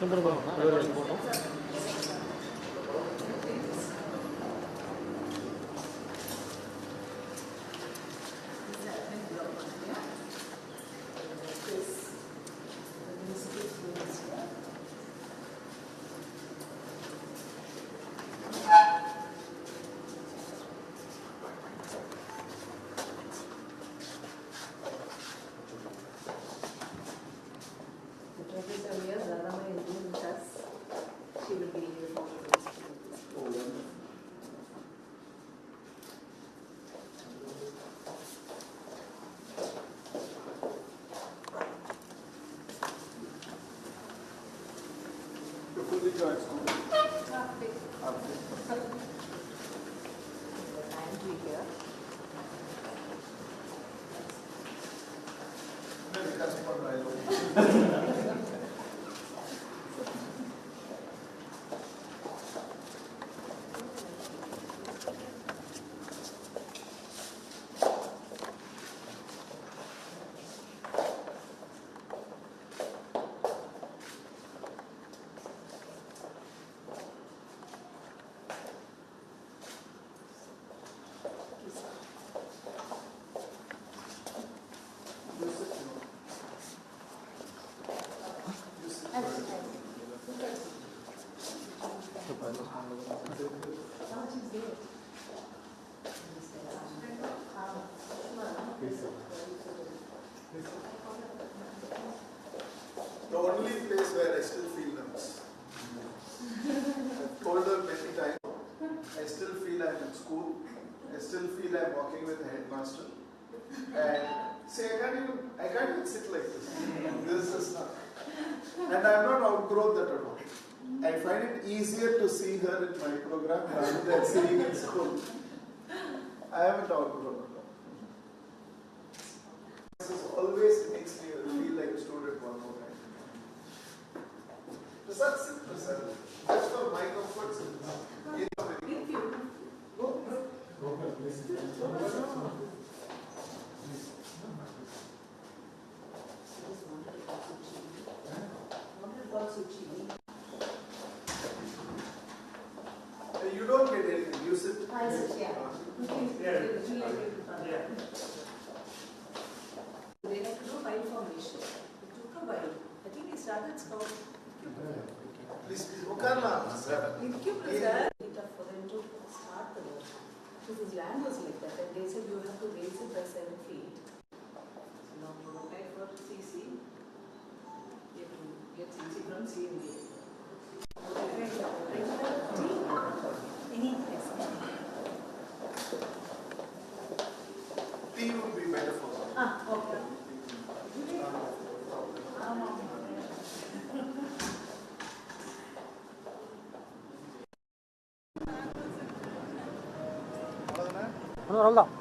Recording bottom, recording bottom. The only place where I still feel nervous. I've told her many times, I still feel I'm in school, I still feel I'm walking with a headmaster. And say, I can't even sit like this. This is not. And I'm not outgrown that at all. I find it easier to see her in my program rather than seeing in school. I haven't outgrown it. This always makes me feel like a student one more time. Does that sit, Prasad? Just for my comfort. You don't get anything, you sit. I sit, yeah. They had to do file formation. It took a while. I think they started scouting. Please, Ukarla, sir. It's tough for them to start the work. Because his land was like that, and they said you have to raise it by 7 feet. So now you apply for CC. You have to get CC from CMD. Any place. Tea would be better for them. Okay. அவ்வளோதான்.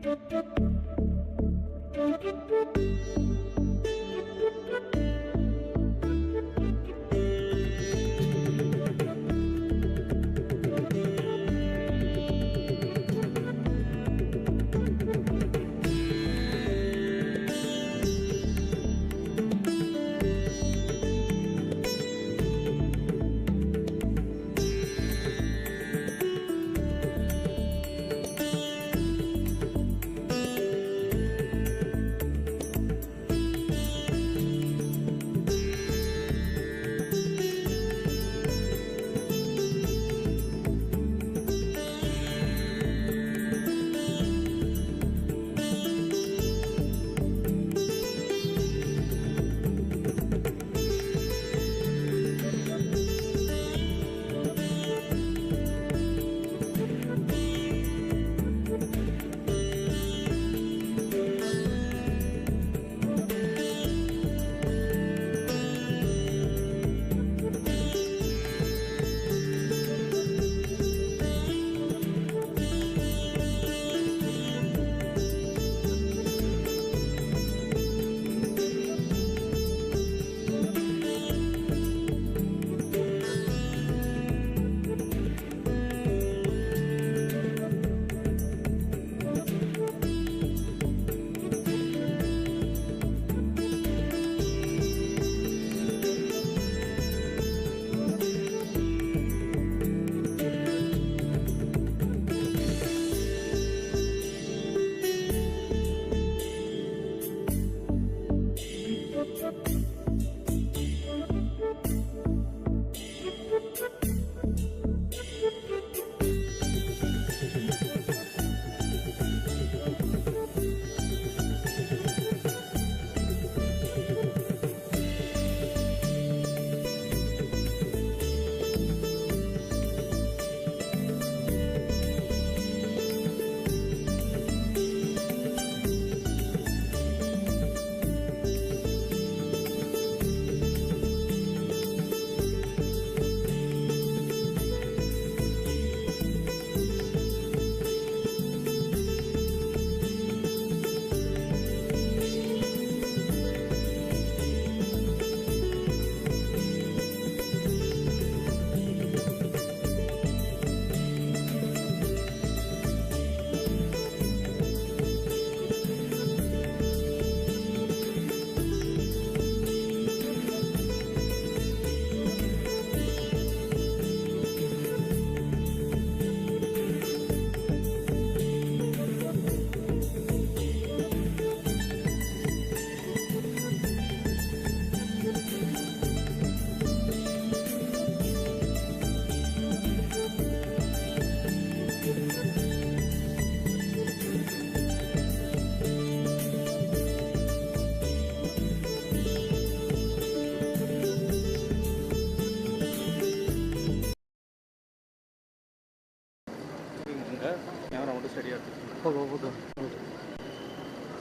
Okay okay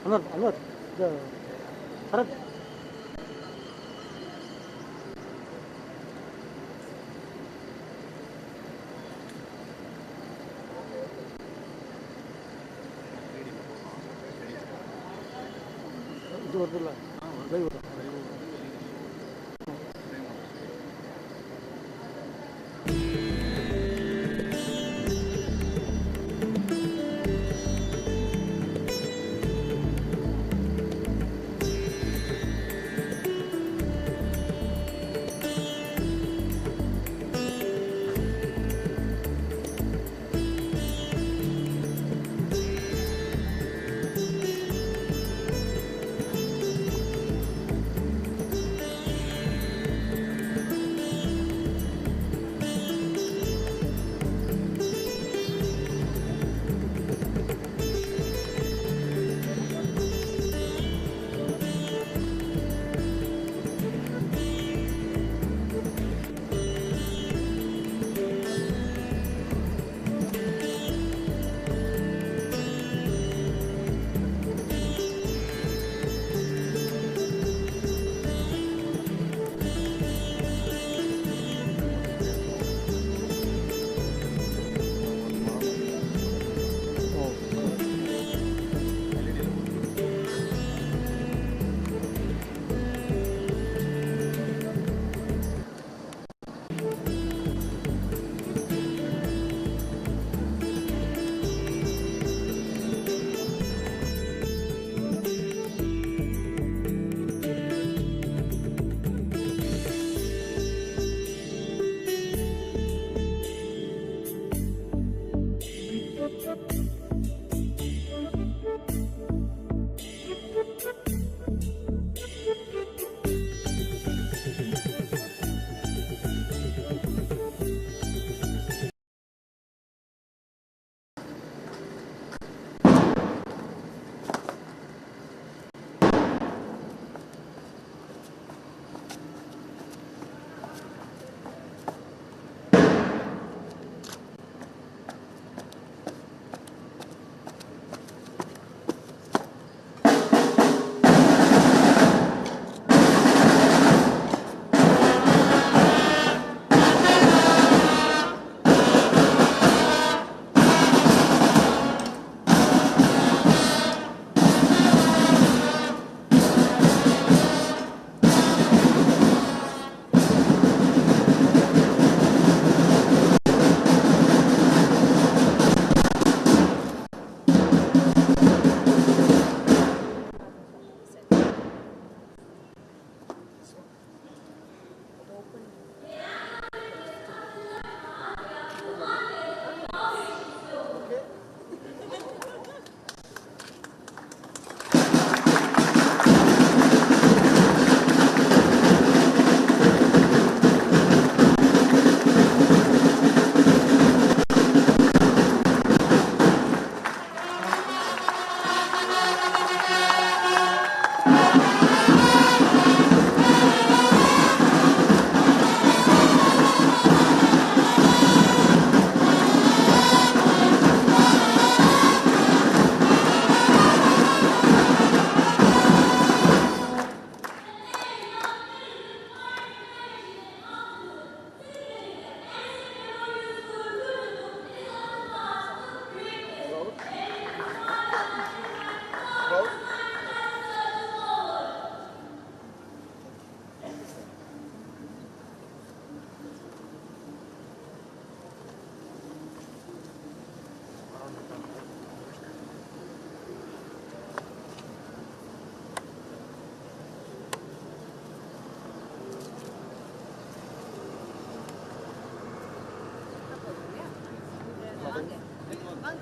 Anwar Anwar இந்த சரத் இது வருதுல்ல live வரும்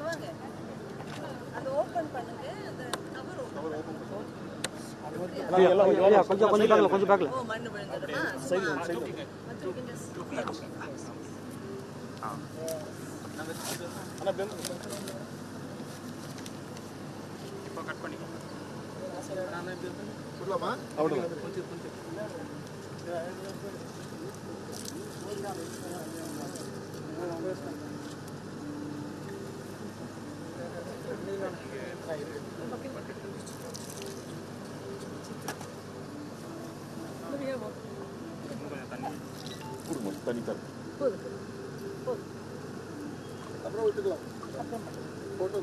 வாங்க அது open பண்ணுங்க அந்த cover open கொஞ்சம் பேக்ல ஓ மண்ணு விழுந்துடுமா சைடுல இப்போ கட் பண்ணிக்கோ சொல்லலாமா அவ்வளவுதான் கொஞ்சம் தண்ணி தரும் அப்புறம் விட்டுக்கலாம் photo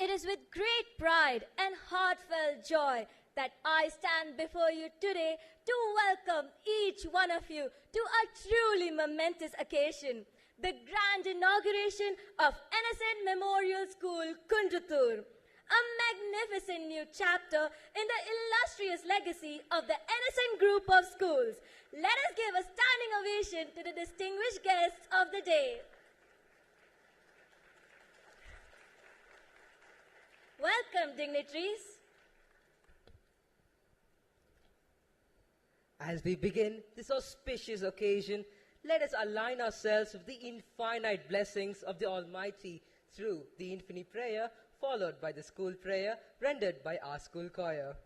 It is with great pride and heartfelt joy that I stand before you today to welcome each one of you to a truly momentous occasion, the grand inauguration of NSN Memorial School, Kundutur, a magnificent new chapter in the illustrious legacy of the NSN group of schools. Let us give a standing ovation to the distinguished guests of the day. Welcome, dignitaries. As we begin this auspicious occasion, let us align ourselves with the infinite blessings of the Almighty through the infinite prayer, followed by the school prayer rendered by our school choir.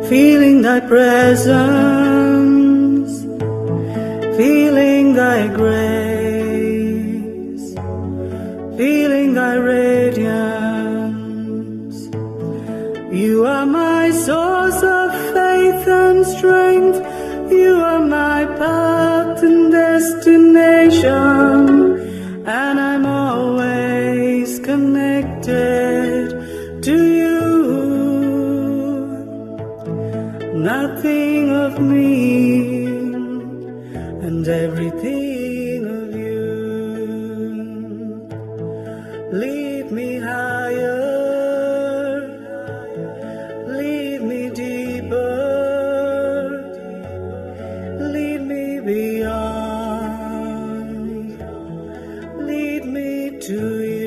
Feeling thy presence, feeling thy grace, feeling thy radiance. You are my source of faith and strength. You are my path and destination, and I'm always connected to you. Nothing of me and everything of you. Lead me higher, lead me deeper, lead me beyond, lead me to you.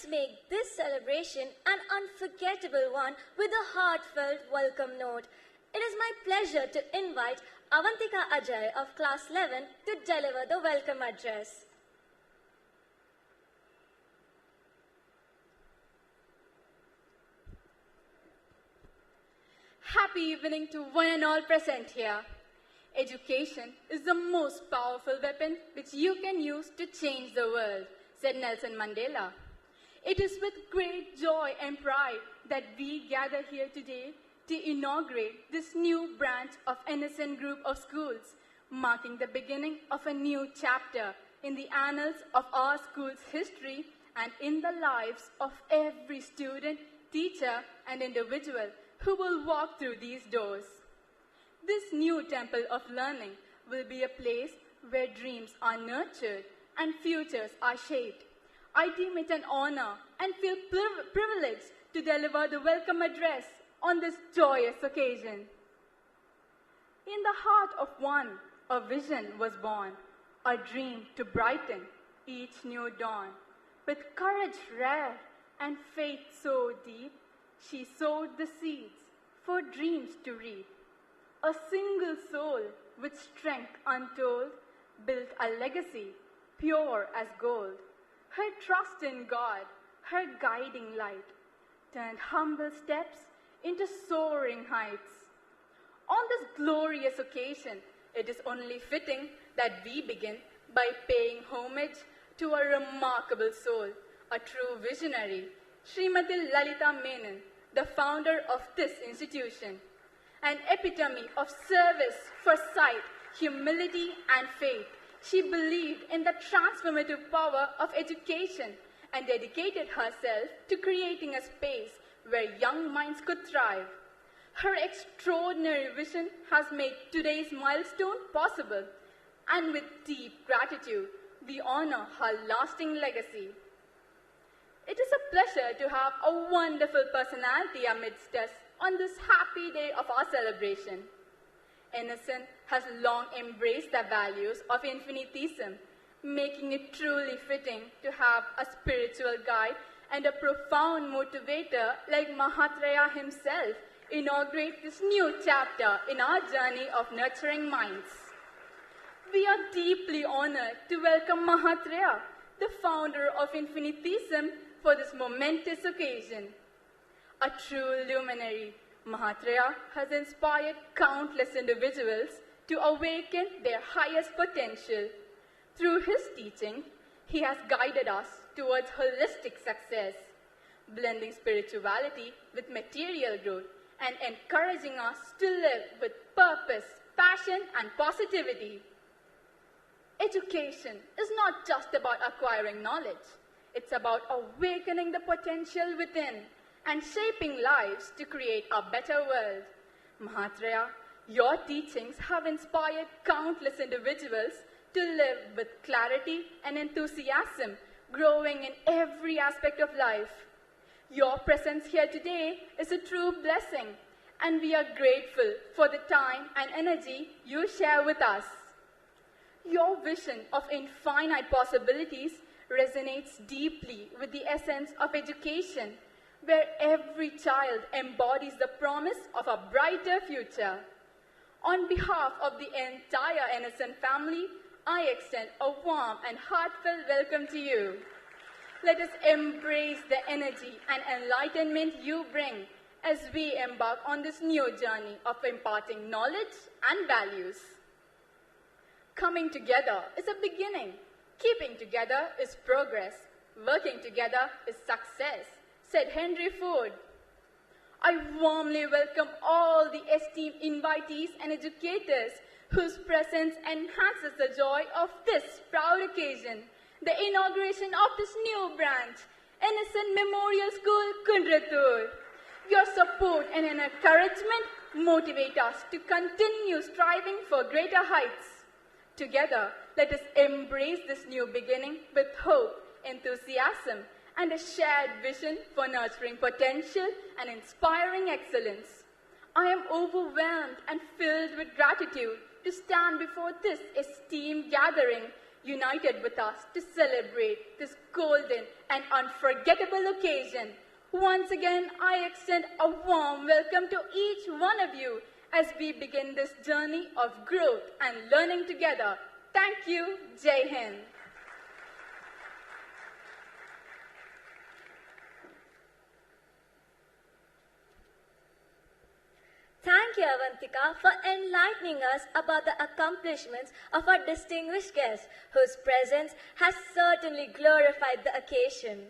let's make this celebration an unforgettable one with a heartfelt welcome note. It is my pleasure to invite Avantika Ajay of Class 11 to deliver the welcome address. Happy evening to one and all present here. Education is the most powerful weapon which you can use to change the world, said Nelson Mandela. It is with great joy and pride that we gather here today to inaugurate this new branch of Innocent Group of Schools, marking the beginning of a new chapter in the annals of our school's history and in the lives of every student, teacher, and individual who will walk through these doors. This new temple of learning will be a place where dreams are nurtured and futures are shaped. I deem it an honor and feel privileged to deliver the welcome address on this joyous occasion. In the heart of one, a vision was born, a dream to brighten each new dawn. With courage rare and faith so deep, she sowed the seeds for dreams to reap. A single soul with strength untold built a legacy pure as gold. Her trust in God, her guiding light, turned humble steps into soaring heights. On this glorious occasion, it is only fitting that we begin by paying homage to a remarkable soul, a true visionary, Srimati Lalita Menon, the founder of this institution, an epitome of service, foresight, humility, and faith. She believed in the transformative power of education and dedicated herself to creating a space where young minds could thrive. Her extraordinary vision has made today's milestone possible, and with deep gratitude, we honor her lasting legacy. It is a pleasure to have a wonderful personality amidst us on this happy day of our celebration. Innocent has long embraced the values of infinitism, making it truly fitting to have a spiritual guide and a profound motivator like Mahatria himself inaugurate this new chapter in our journey of nurturing minds. We are deeply honored to welcome Mahatria, the founder of infinitism, for this momentous occasion. A true luminary, Mahatria has inspired countless individuals to awaken their highest potential. Through his teaching, he has guided us towards holistic success, blending spirituality with material growth and encouraging us to live with purpose, passion, and positivity. Education is not just about acquiring knowledge. It's about awakening the potential within and shaping lives to create a better world. Mahatria, your teachings have inspired countless individuals to live with clarity and enthusiasm, growing in every aspect of life. Your presence here today is a true blessing, and we are grateful for the time and energy you share with us. Your vision of infinite possibilities resonates deeply with the essence of education, where every child embodies the promise of a brighter future. On behalf of the entire Innocent family, I extend a warm and heartfelt welcome to you. Let us embrace the energy and enlightenment you bring as we embark on this new journey of imparting knowledge and values. Coming together is a beginning. Keeping together is progress. Working together is success, said Henry Ford. I warmly welcome all the esteemed invitees and educators whose presence enhances the joy of this proud occasion, the inauguration of this new branch, Innocent Memorial School, Kundratur. Your support and encouragement motivate us to continue striving for greater heights. Together, let us embrace this new beginning with hope, enthusiasm, and a shared vision for nurturing potential and inspiring excellence. I am overwhelmed and filled with gratitude to stand before this esteemed gathering, united with us to celebrate this golden and unforgettable occasion. Once again, I extend a warm welcome to each one of you as we begin this journey of growth and learning together. Thank you. Jai Hind. Thank you, Avantika, for enlightening us about the accomplishments of our distinguished guest, whose presence has certainly glorified the occasion.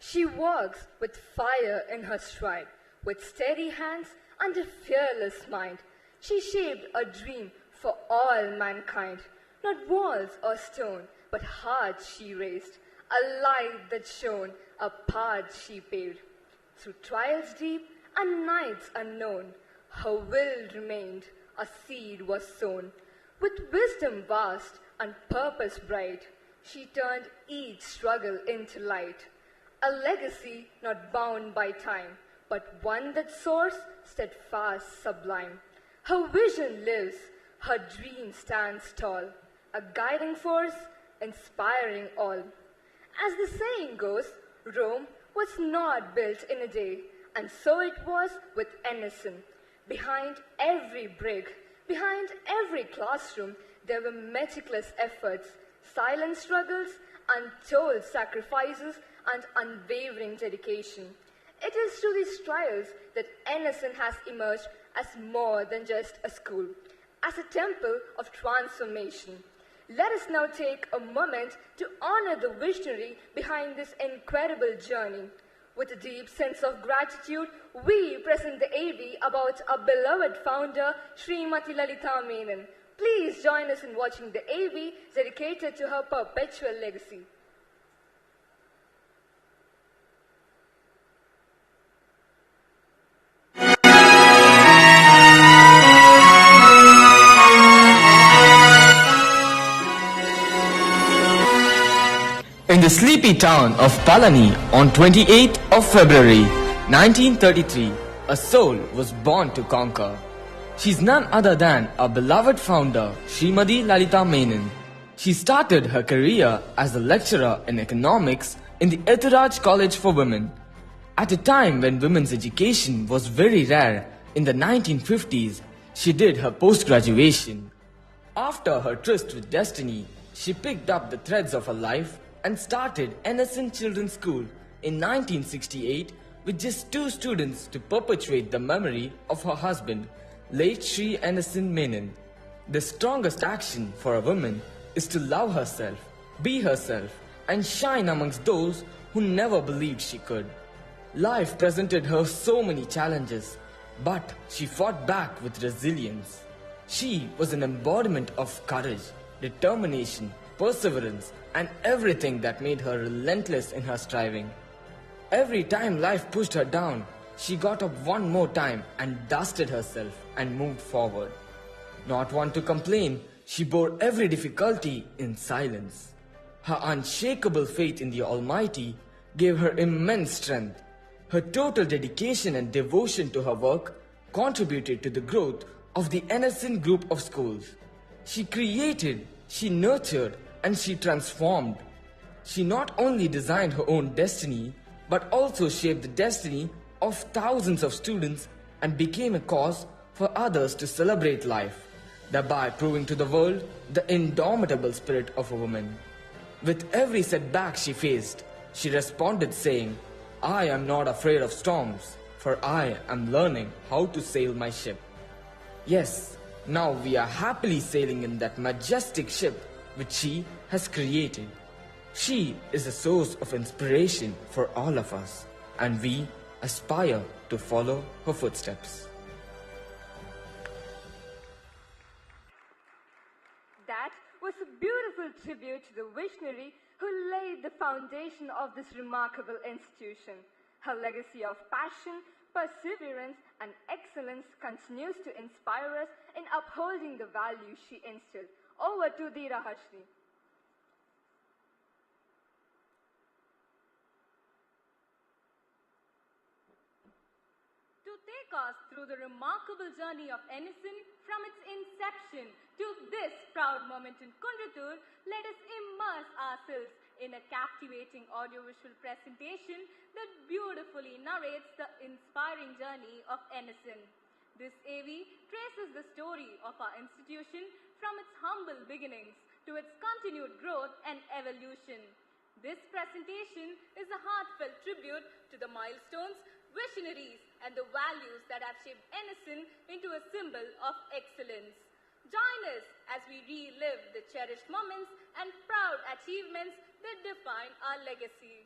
She walks with fire in her stride, with steady hands and a fearless mind. She shaped a dream for all mankind, not walls or stone, but hearts she raised, a light that shone, a path she paved. Through trials deep and nights unknown, her will remained, a seed was sown. With wisdom vast and purpose bright, she turned each struggle into light. A legacy not bound by time, but one that soars steadfast, sublime. Her vision lives, her dream stands tall, a guiding force, inspiring all. As the saying goes, Rome was not built in a day, and so it was with Emerson. Behind every brick, behind every classroom, there were meticulous efforts, silent struggles, untold sacrifices, and unwavering dedication. It is through these trials that Emerson has emerged as more than just a school, as a temple of transformation. Let us now take a moment to honor the visionary behind this incredible journey. With a deep sense of gratitude, we present the AV about our beloved founder, Srimati Lalita Menon. Please join us in watching the AV dedicated to her perpetual legacy. In the sleepy town of Palani on 28th of February 1933, a soul was born to conquer. She's none other than our beloved founder, Srimati Lalita Menon. She started her career as a lecturer in economics in the Ethiraj College for Women. At a time when women's education was very rare, in the 1950s, she did her post-graduation. After her tryst with destiny, she picked up the threads of her life and started Emerson Children's School in 1968 with just 2 students to perpetuate the memory of her husband, late Sri Emerson Menon. The strongest action for a woman is to love herself, be herself, and shine amongst those who never believed she could. Life presented her so many challenges, but she fought back with resilience. She was an embodiment of courage, determination, perseverance, and everything that made her relentless in her striving. Every time life pushed her down, she got up one more time and dusted herself and moved forward. Not one to complain, she bore every difficulty in silence. Her unshakable faith in the Almighty gave her immense strength. Her total dedication and devotion to her work contributed to the growth of the Emerson Group of Schools. She created, she nurtured, and she transformed. She not only designed her own destiny, but also shaped the destiny of thousands of students and became a cause for others to celebrate life, thereby proving to the world the indomitable spirit of a woman. With every setback she faced, she responded saying, "I am not afraid of storms, for I am learning how to sail my ship." Yes, now we are happily sailing in that majestic ship which she has created. She is a source of inspiration for all of us, and we aspire to follow her footsteps. That was a beautiful tribute to the visionary who laid the foundation of this remarkable institution. Her legacy of passion, perseverance, and excellence continues to inspire us in upholding the values she instilled. Over to the Rahashni. To take us through the remarkable journey of Enison from its inception to this proud moment in Kundratur, let us immerse ourselves in a captivating audiovisual presentation that beautifully narrates the inspiring journey of Enison. This AV traces the story of our institution from its humble beginnings to its continued growth and evolution. This presentation is a heartfelt tribute to the milestones, visionaries, and the values that have shaped Enison into a symbol of excellence. Join us as we relive the cherished moments and proud achievements that define our legacy.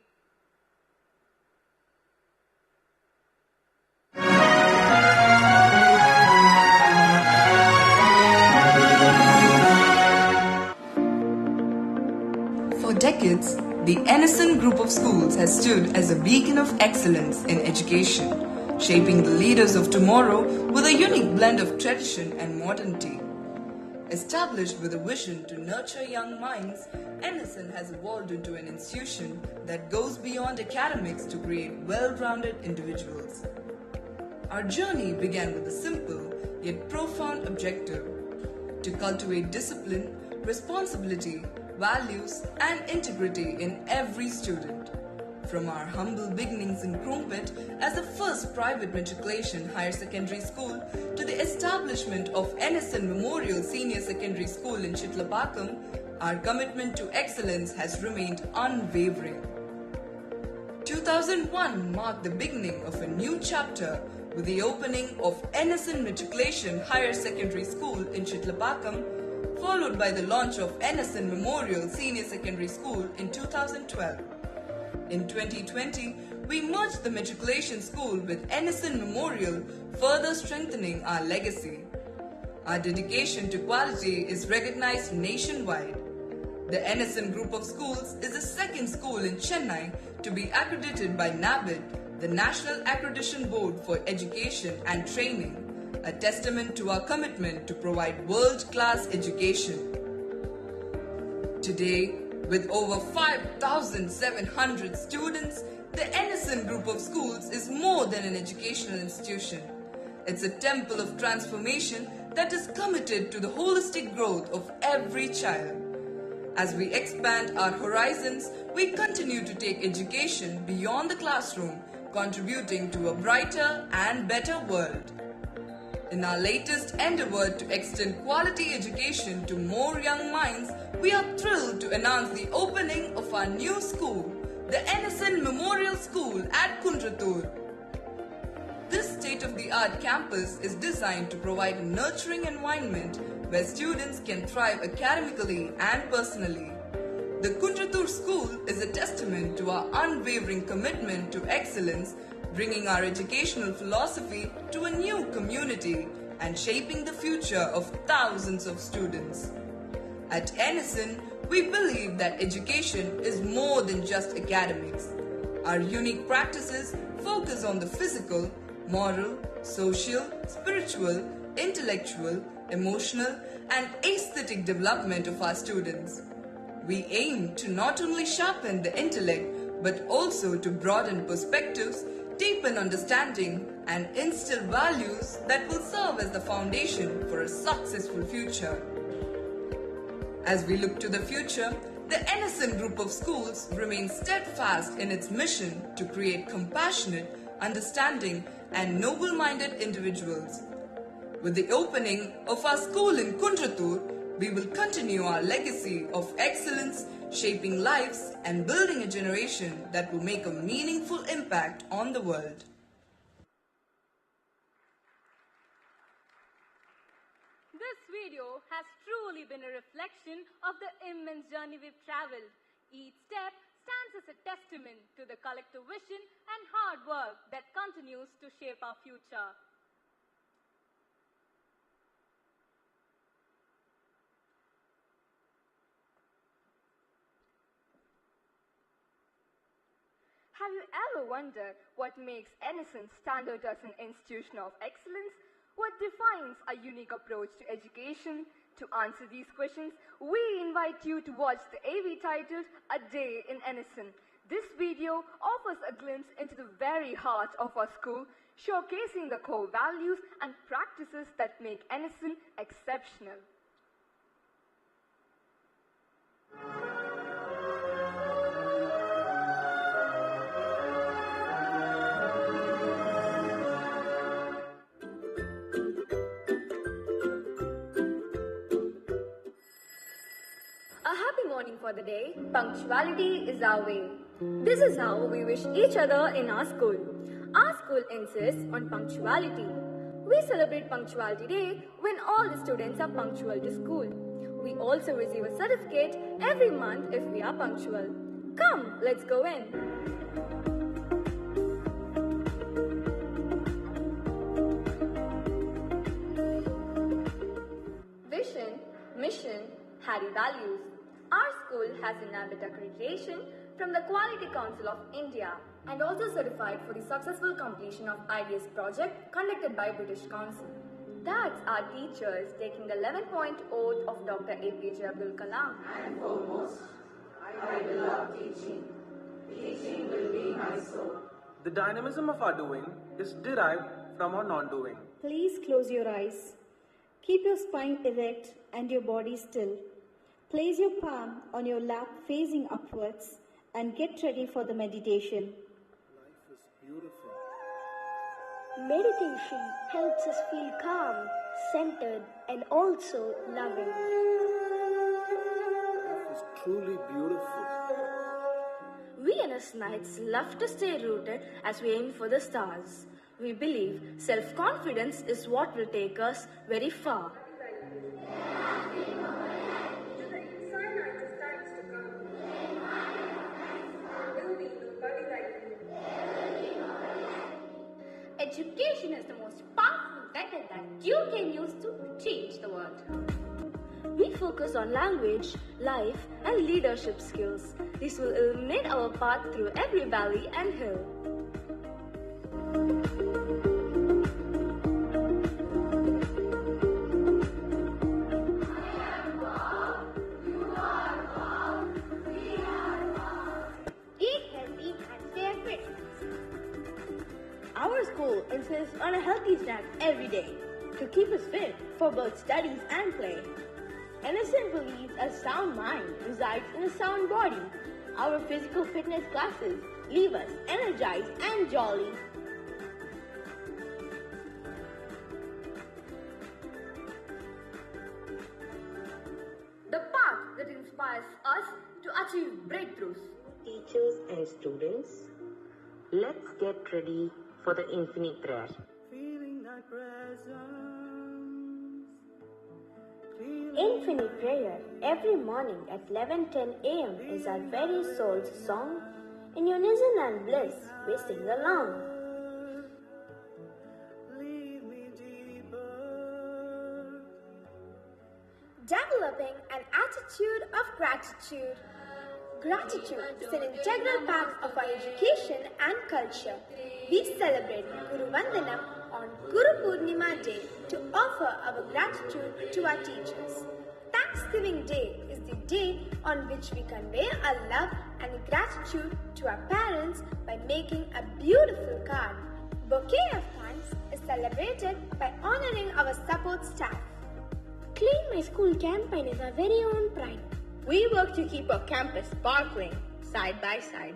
For decades, the Enison Group of Schools has stood as a beacon of excellence in education, shaping the leaders of tomorrow with a unique blend of tradition and modernity. Established with a vision to nurture young minds, Enison has evolved into an institution that goes beyond academics to create well-rounded individuals. Our journey began with a simple yet profound objective: to cultivate discipline, responsibility, values, and integrity in every student. From our humble beginnings in Crumpet as the first private matriculation higher secondary school to the establishment of Enison Memorial Senior Secondary School in Chitlapakam, our commitment to excellence has remained unwavering. 2001 marked the beginning of a new chapter with the opening of Enison Matriculation Higher Secondary School in Chitlapakam, followed by the launch of Enison Memorial Senior Secondary School in 2012. In 2020, we merged the matriculation school with Enison Memorial, further strengthening our legacy. Our dedication to quality is recognized nationwide. The Enison Group of Schools is the second school in Chennai to be accredited by NABID, the National Accreditation Board for Education and Training, a testament to our commitment to provide world-class education. Today, with over 5,700 students, the Enison Group of Schools is more than an educational institution. It's a temple of transformation that is committed to the holistic growth of every child. As we expand our horizons, we continue to take education beyond the classroom, contributing to a brighter and better world. In our latest endeavor to extend quality education to more young minds, we are thrilled to announce the opening of our new school, the Enison Memorial School at Kundratur. This state-of-the-art campus is designed to provide a nurturing environment where students can thrive academically and personally. The Kundratur School is a testament to our unwavering commitment to excellence, bringing our educational philosophy to a new community and shaping the future of thousands of students. At Enison, we believe that education is more than just academics. Our unique practices focus on the physical, moral, social, spiritual, intellectual, emotional, and aesthetic development of our students. We aim to not only sharpen the intellect but also to broaden perspectives, deepen understanding, and instill values that will serve as the foundation for a successful future. As we look to the future, the Enison Group of Schools remains steadfast in its mission to create compassionate, understanding, and noble-minded individuals. With the opening of our school in Kundratur, we will continue our legacy of excellence, shaping lives and building a generation that will make a meaningful impact on the world. This video has truly been a reflection of the immense journey we've traveled. Each step stands as a testament to the collective vision and hard work that continues to shape our future. Have you ever wondered what makes Enison stand out as an institution of excellence? What defines a unique approach to education? To answer these questions, we invite you to watch the AV titled A Day in Innocence. This video offers a glimpse into the very heart of our school, showcasing the core values and practices that make Innocence exceptional. A happy morning for the day. Punctuality is our way. This is how we wish each other in our school. Our school insists on punctuality. We celebrate Punctuality Day when all the students are punctual to school. We also receive a certificate every month if we are punctual. Come, let's go in. Vision, mission, Harry values. Our school has an NABIT accreditation from the Quality Council of India and also certified for the successful completion of IDS project conducted by British Council. That's our teachers taking the 11-point oath of Dr. APJ Abdul Kalam. And foremost, I will love teaching. Teaching will be my soul. The dynamism of our doing is derived from our non-doing. Please close your eyes. Keep your spine erect and your body still. Place your palm on your lap facing upwards and get ready for the meditation. Life is beautiful. Meditation helps us feel calm, centered, and also loving. Life is truly beautiful. We Innocentites love to stay rooted as we aim for the stars. We believe self-confidence is what will take us very far. Education is the most powerful weapon that you can use to change the world. We focus on language, life, and leadership skills. This will illuminate our path through every valley and hill. Eat healthy and stay fit. Our school insists on a healthy snack every day to keep us fit for both studies and play. Innocent believes a sound mind resides in a sound body. Our physical fitness classes leave us energized and jolly. The path that inspires us to achieve breakthroughs. Teachers and students, let's get ready for the infinite prayer. Feeling thy presence. Infinite prayer every morning at 11:10 a.m. is our very soul's song. In unison and bliss, we sing along. Lead me deeper. Developing an attitude of gratitude. Gratitude is an integral part of our education and culture. We celebrate Guru Vandanam on Guru Purnima Day to offer our gratitude to our teachers. Thanksgiving Day is the day on which we convey our love and gratitude to our parents by making a beautiful card. Bouquet of Thanks is celebrated by honoring our support staff. Clean My School campaign is our very own pride. We work to keep our campus sparkling side by side.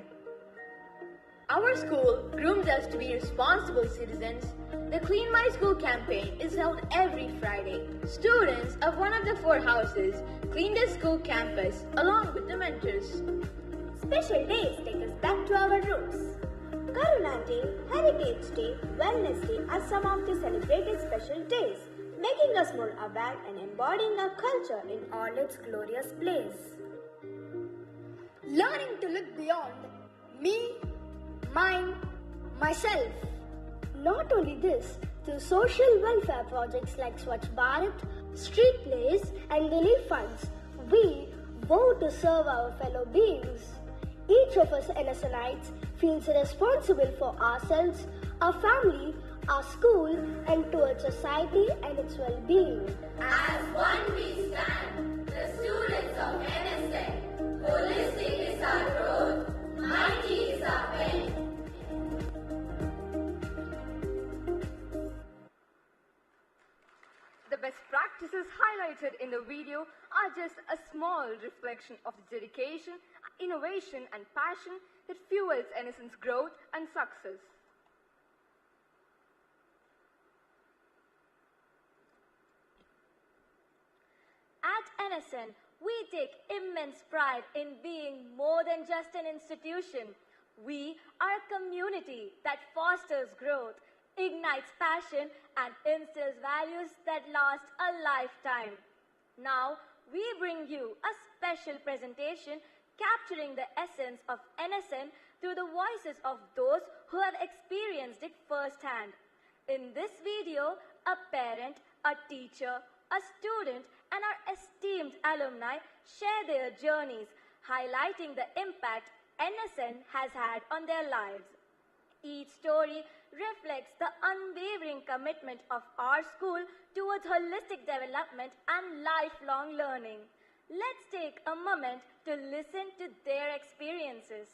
Our school grooms us to be responsible citizens. The Clean My School campaign is held every Friday. Students of one of the 4 houses clean the school campus along with the mentors. Special days take us back to our roots. Karuna Day, Heritage Day, Wellness Day are some of the celebrated special days, making us more aware and embodying our culture in all its glorious blaze. Learning to look beyond me, mine, myself. Not only this, through social welfare projects like Swachh Bharat, street plays and relief funds, we vow to serve our fellow beings. Each of us Innocentites feels responsible for ourselves, our family, our school, and towards society and its well-being. As one we stand, the students of NSN. Holistic is our growth, mighty is our pen. The best practices highlighted in the video are just a small reflection of the dedication, innovation, and passion that fuels NSN's growth and success. At NSN, we take immense pride in being more than just an institution. We are a community that fosters growth, ignites passion, and instills values that last a lifetime. Now, we bring you a special presentation capturing the essence of NSN through the voices of those who have experienced it firsthand. In this video, a parent, a teacher, a student, and our esteemed alumni share their journeys, highlighting the impact NSN has had on their lives. Each story reflects the unwavering commitment of our school towards holistic development and lifelong learning. Let's take a moment to listen to their experiences.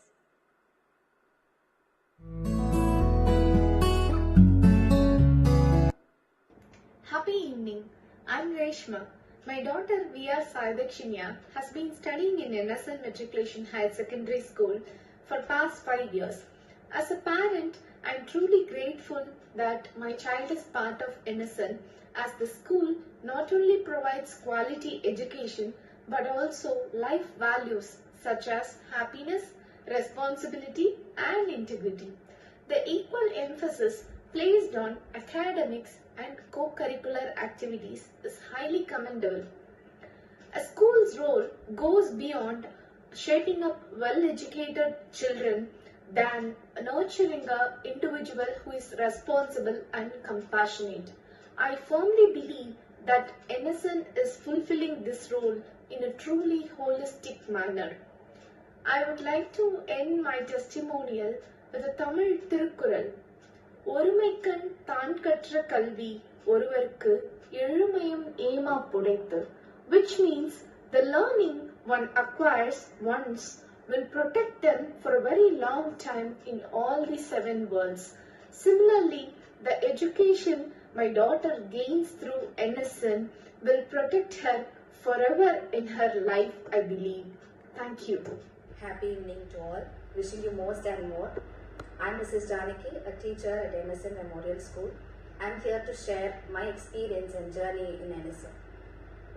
Happy evening. I'm Reshma. My daughter Via Saidakshinya has been studying in NSN Matriculation Higher Secondary School for past 5 years. As a parent, I'm truly grateful that my child is part of NSN, as the school not only provides quality education but also life values such as happiness, responsibility, and integrity. The equal emphasis placed on academics and co-curricular activities is highly commendable. A school's role goes beyond shaping up well-educated children than nurturing an individual who is responsible and compassionate. I firmly believe that NSN is fulfilling this role in a truly holistic manner. I would like to end my testimonial with a Tamil Tirukkural. ஒருமைக்கண் தான் கற்ற கல்வி ஒருவருக்கு எழுமையும் ஏமா புடைத்து, which means the learning one acquires once will protect them for a very long time in all the 7 worlds. Similarly, the education my daughter gains through NSN will protect her forever in her life, I believe. Thank you. Happy evening to all. Wishing you most and more. I'm Mrs. Janaki, a teacher at NSN Memorial School. I'm here to share my experience and journey in NSN.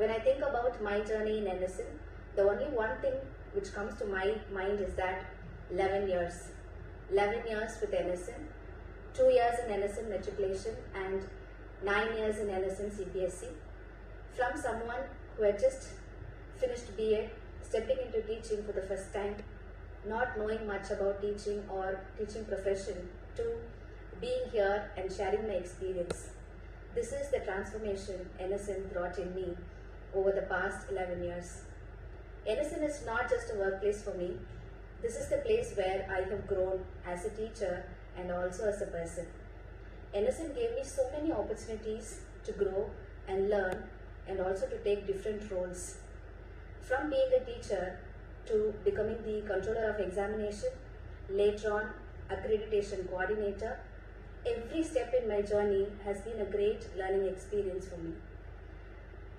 When I think about my journey in NSN, the only one thing which comes to my mind is that 11 years. 11 years with NSN, 2 years in NSN Matriculation and 9 years in NSN CPSC. From someone who had just finished BA, stepping into teaching for the first time, not knowing much about teaching or teaching profession, to being here and sharing my experience. This is the transformation NSN brought in me over the past 11 years. NSN is not just a workplace for me. This is the place where I have grown as a teacher and also as a person. NSN gave me so many opportunities to grow and learn and also to take different roles. From being a teacher to becoming the controller of examination, later on accreditation coordinator, every step in my journey has been a great learning experience for me.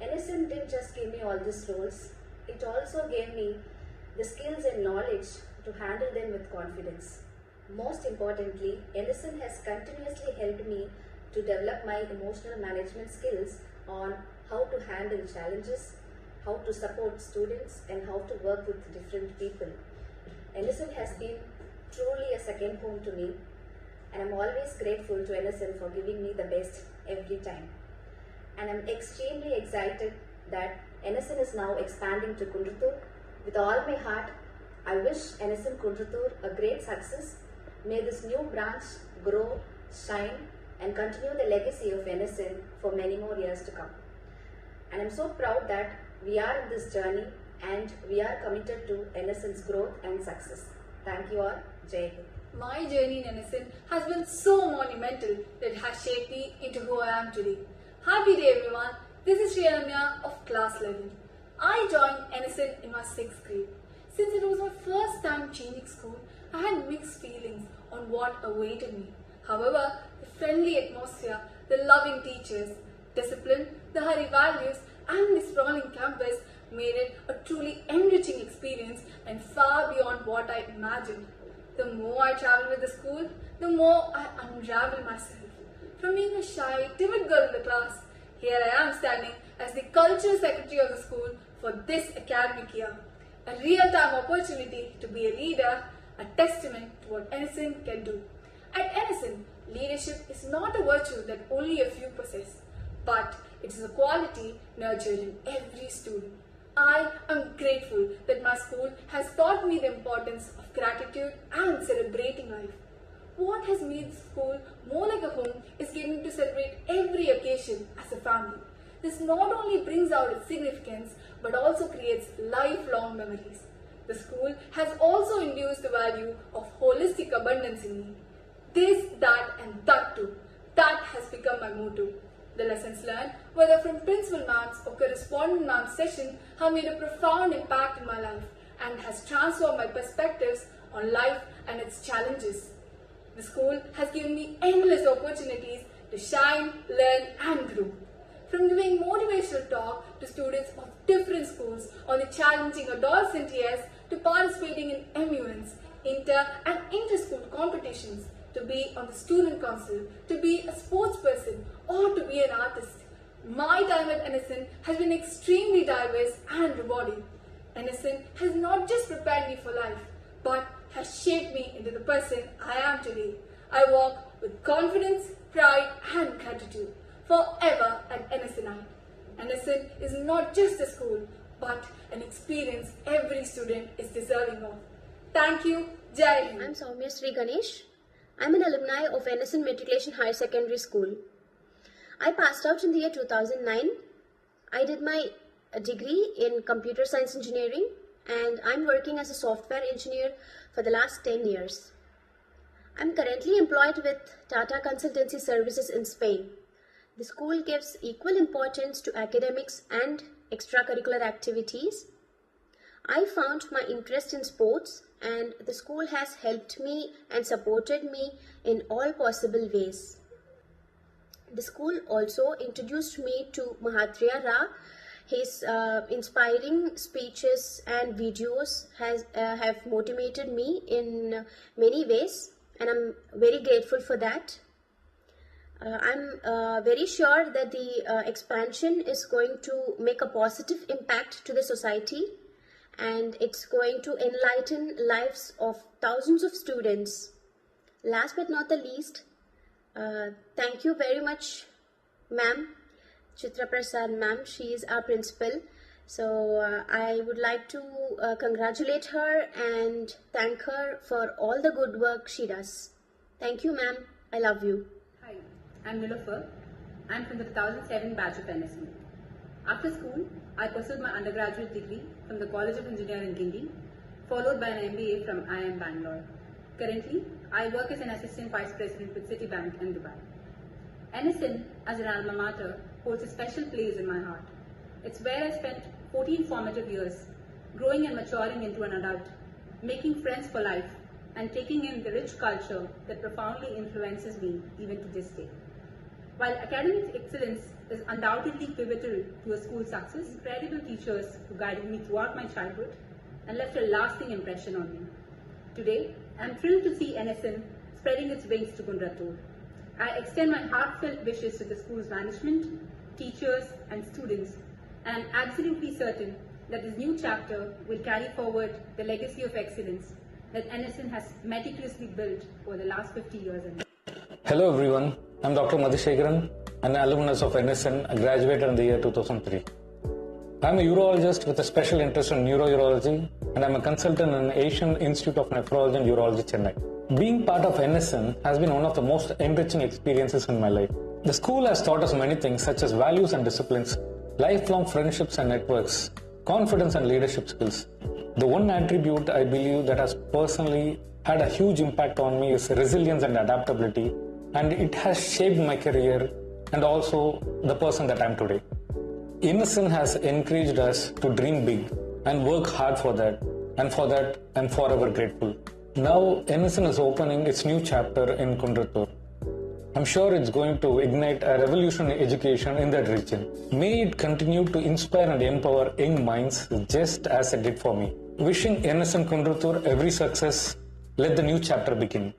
NSN didn't just give me all these roles, it also gave me the skills and knowledge to handle them with confidence. Most importantly, NSN has continuously helped me to develop my emotional management skills on how to handle challenges, how to support students, and how to work with different people. NSN has been truly a second home to me, and I'm always grateful to NSN for giving me the best every time. And I'm extremely excited that NSN is now expanding to Kundratur. With all my heart, I wish NSN Kundratur a great success. May this new branch grow, shine, and continue the legacy of NSN for many more years to come. And I'm so proud that we are in this journey and we are committed to NSN's growth and success. Thank you all. Jai Hind. My journey in NSN has been so monumental that it has shaped me into who I am today. Happy day everyone. This is Sriramya of class 11. I joined NSN in my 6th grade. Since it was my first time changing school, I had mixed feelings on what awaited me. However, the friendly atmosphere, the loving teachers, discipline, the high values and the sprawling campus made it a truly enriching experience and far beyond what I imagined. The more I travel with the school, the more I unravel myself. From being a shy, timid girl in the class, here I am standing as the cultural secretary of the school for this academic year. A real-time opportunity to be a leader, a testament to what NSN can do. At NSN, leadership is not a virtue that only a few possess, but it is a quality nurtured in every student. I am grateful that my school has taught me the importance of gratitude and celebrating life. What has made school more like a home is getting to celebrate every occasion as a family. This not only brings out its significance, but also creates lifelong memories. The school has also induced the value of holistic abundance in me. This, that and that too. That has become my motto. The lessons learned, whether from principal ma'ams or correspondent ma'ams session, have made a profound impact in my life and has transformed my perspectives on life and its challenges. The school has given me endless opportunities to shine, learn and grow. From giving motivational talk to students of different schools on the challenging adolescent years to participating in MUNs, inter and inter-school competitions, to be on the student council, to be a sports person or to be an artist. My time at NSN has been extremely diverse and rewarding. NSN has not just prepared me for life, but has shaped me into the person I am today. I walk with confidence, pride and gratitude forever at NSNI. NSN is not just a school, but an experience every student is deserving of. Thank you. Jai Hind. I'm Soumya Sri Ganesh. I'm an alumni of NSN Matriculation Higher Secondary School. I passed out in the year 2009. I did my degree in computer science engineering and I'm working as a software engineer for the last 10 years. I'm currently employed with Tata Consultancy Services in Spain. The school gives equal importance to academics and extracurricular activities. I found my interest in sports and the school has helped me and supported me in all possible ways. The school also introduced me to Mahatria. His inspiring speeches and videos have motivated me in many ways and I'm very grateful for that. I'm very sure that the expansion is going to make a positive impact to the society and it's going to enlighten lives of thousands of students. Last but not the least, thank you very much, ma'am, Chitra Prasad ma'am. She is our principal. So I would like to congratulate her and thank her for all the good work she does. Thank you, ma'am. I love you. Hi, I'm Nilofer. I'm from the 2007 batch of NSN. After school, I pursued my undergraduate degree from the College of Engineering, Guindy, followed by an MBA from IIM Bangalore. Currently, I work as an assistant vice president with Citibank in Dubai. NSN, as an alma mater, holds a special place in my heart. It's where I spent 14 formative years, growing and maturing into an adult, making friends for life, and taking in the rich culture that profoundly influences me even to this day. While academic excellence is undoubtedly pivotal to a school's success, incredible teachers who guided me throughout my childhood and left a lasting impression on me. Today, I am thrilled to see NSN spreading its wings to Kundratur. I extend my heartfelt wishes to the school's management, teachers and students, and I am absolutely certain that this new chapter will carry forward the legacy of excellence that NSN has meticulously built over the last 50 years. Hello everyone, I am Dr. Madhusekaran, an alumnus of NSN, graduated in the year 2003. I am a urologist with a special interest in neurourology and I am a consultant in Asian Institute of Nephrology and Urology, Chennai. Being part of NSN has been one of the most enriching experiences in my life. The school has taught us many things such as values and disciplines, lifelong friendships and networks, confidence and leadership skills. The one attribute I believe that has personally had a huge impact on me is resilience and adaptability, and it has shaped my career and also the person that I am today. Innocent has encouraged us to dream big and work hard for that, and for that I'm forever grateful. Now Innocent is opening its new chapter in Kundratur. I'm sure it's going to ignite a revolution in education in that region. May it continue to inspire and empower young minds just as it did for me. Wishing Innocent Kundratur every success. Let the new chapter begin.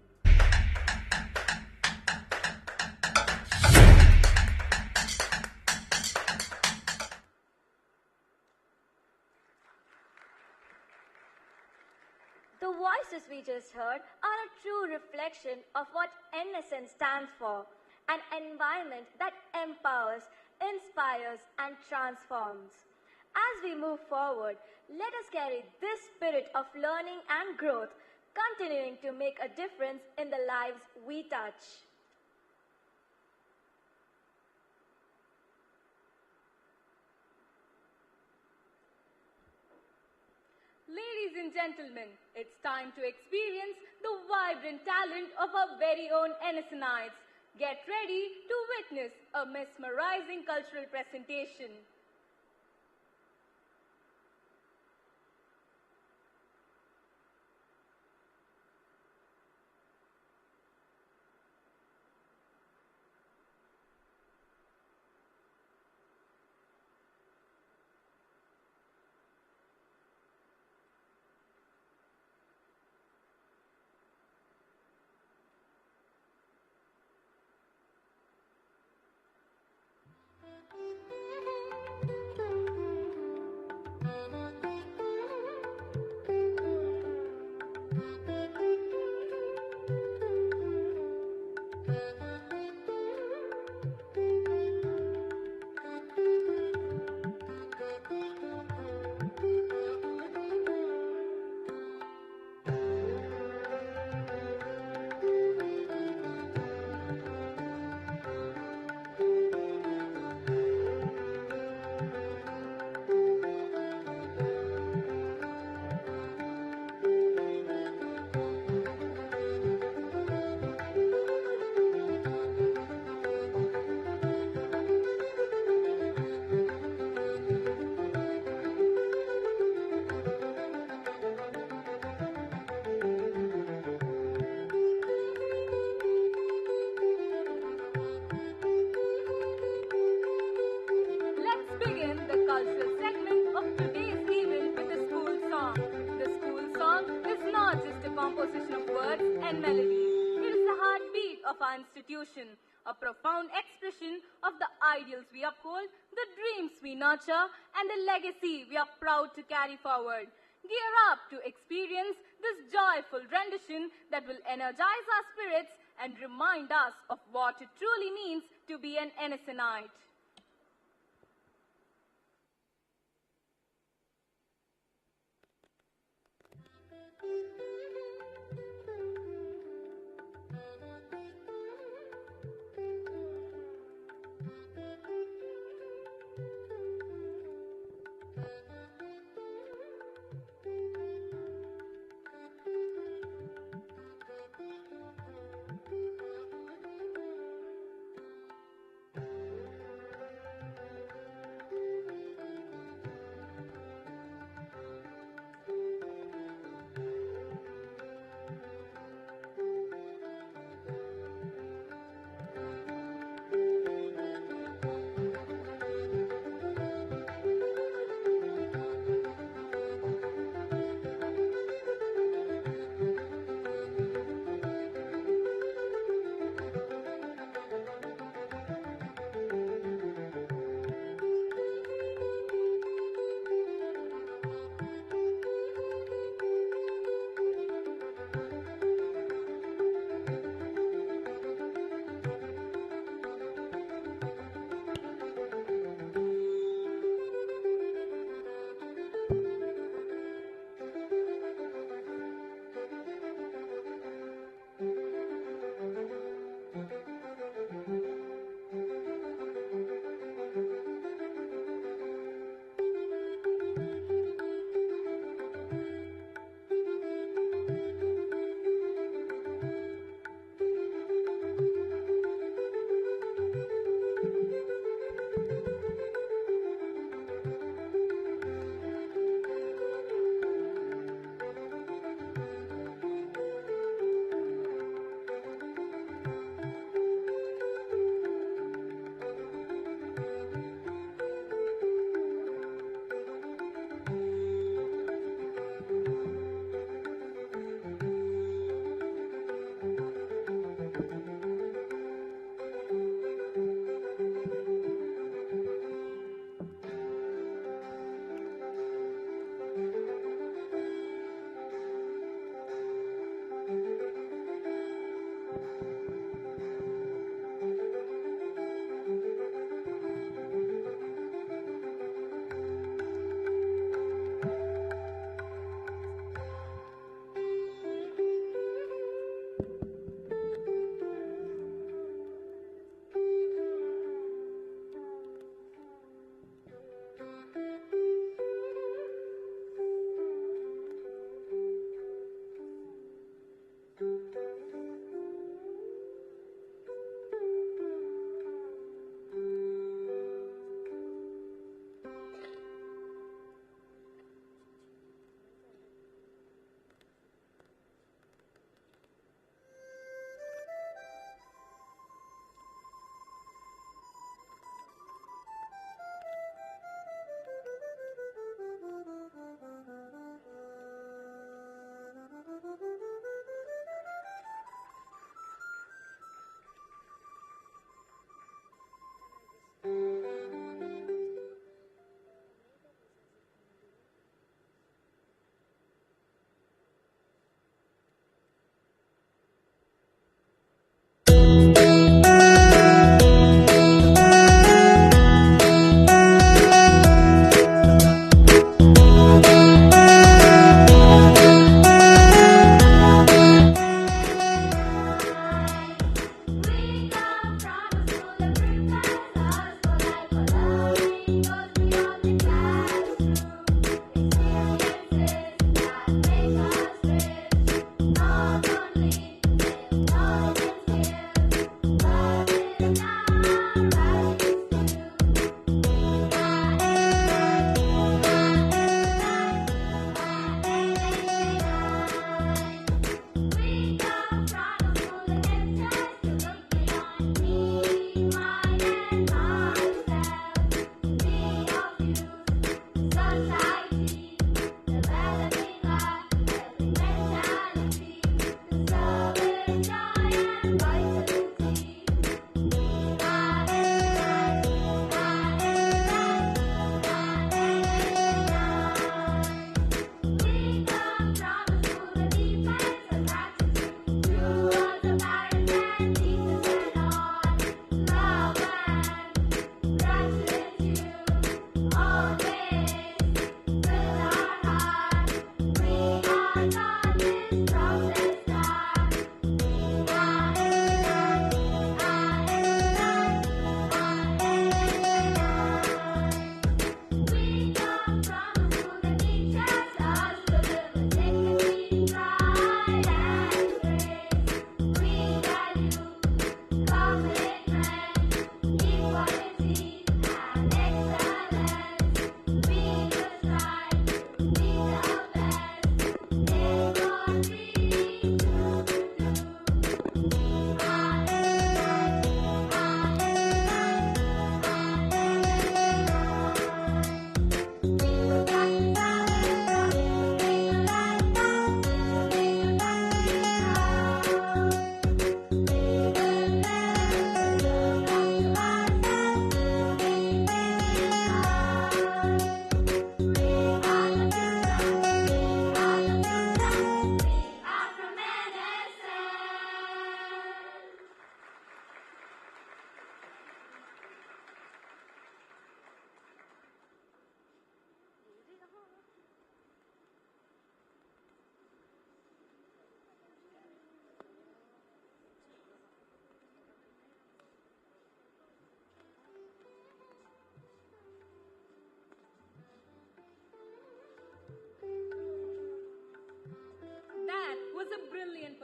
The voices we just heard are a true reflection of what NSN stands for, an environment that empowers, inspires, and transforms. As we move forward, let us carry this spirit of learning and growth, continuing to make a difference in the lives we touch. Ladies and gentlemen, it's time to experience the vibrant talent of our very own NSNites. Get ready to witness a mesmerizing cultural presentation. composition of words and melody. It is the heartbeat of our institution, a profound expression of the ideals we uphold, the dreams we nurture, and the legacy we are proud to carry forward. Gear up to experience this joyful rendition that will energize our spirits and remind us of what it truly means to be an NSNite.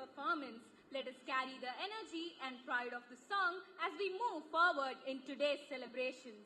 performance, let us carry the energy and pride of the song as we move forward in today's celebrations.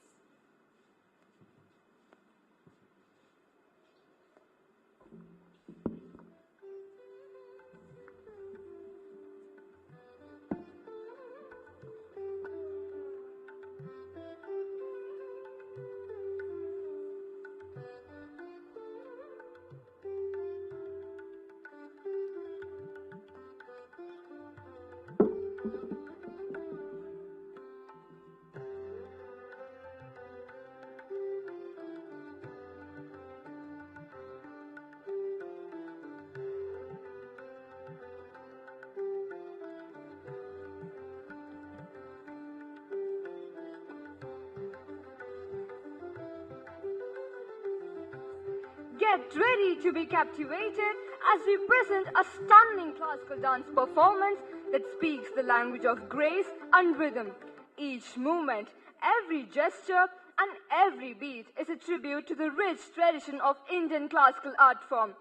Get ready to be captivated as we present a stunning classical dance performance that speaks the language of grace and rhythm. Each movement, every gesture, and every beat is a tribute to the rich tradition of Indian classical art form.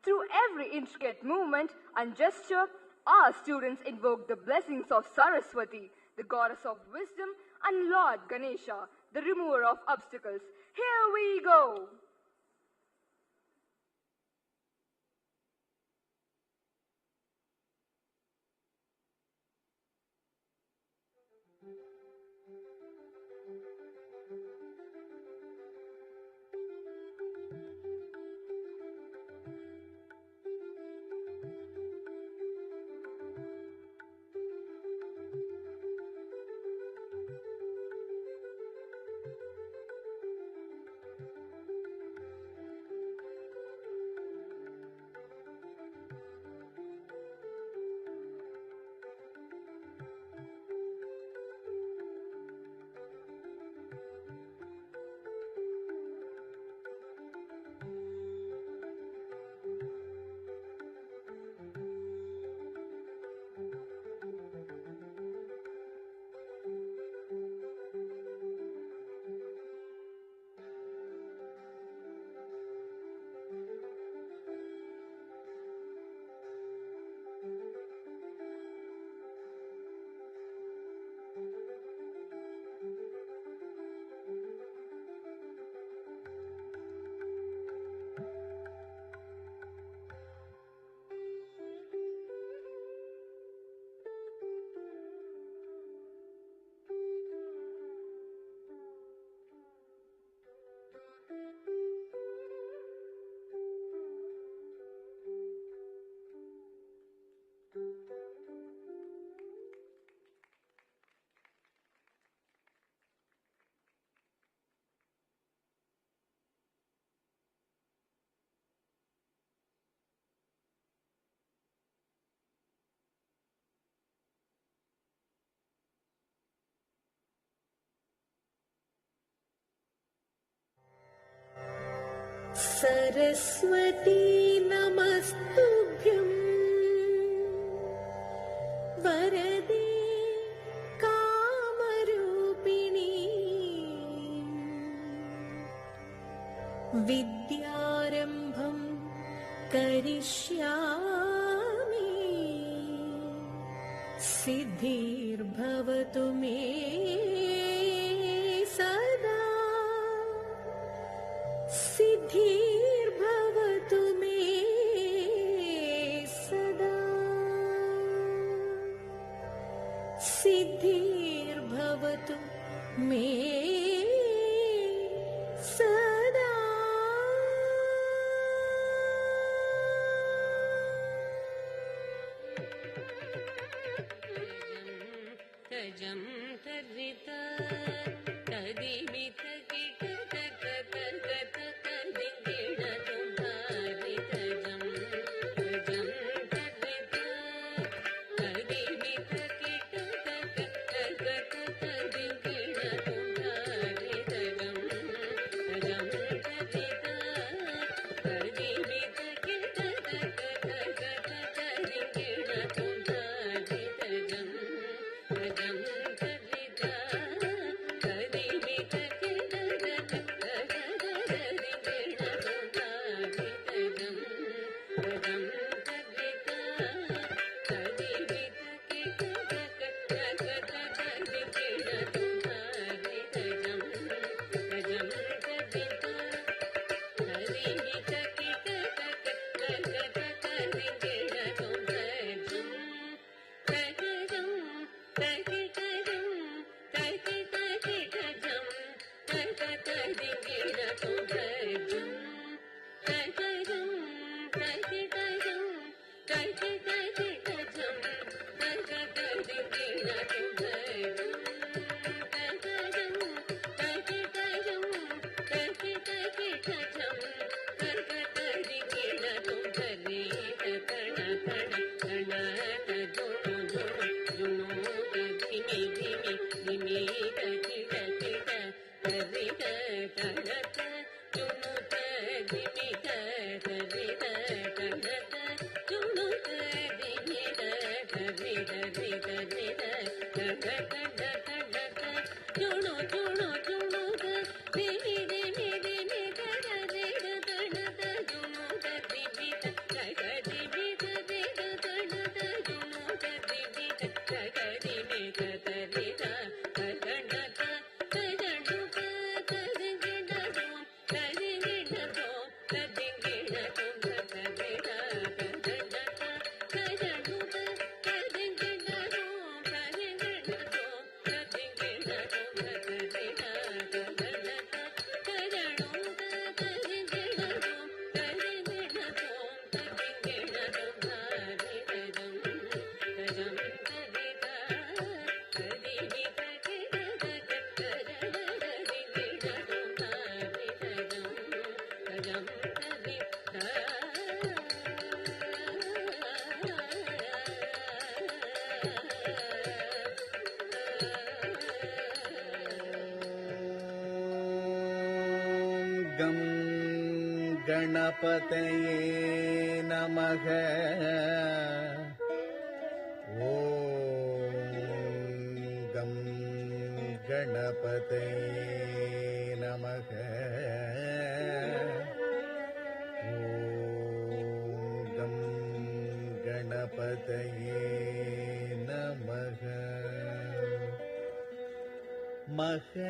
Through every intricate movement and gesture, our students invoke the blessings of Saraswati, the goddess of wisdom, and Lord Ganesha, the remover of obstacles. Here we go! Saraswati नमस्तुभ्यं वरदे कामरूपिणी विद्यारम्भं करिष्यामि सिद्धिर्भवतु मे सदा सिद्धिर्भवतु मे सदा सिद्धिर्भवतु मे सदा तजं तर्रित तदिमित kit गं गणपतये नमः। गं गणपतये नमः। गं गणपतये नमः। महागणपतिं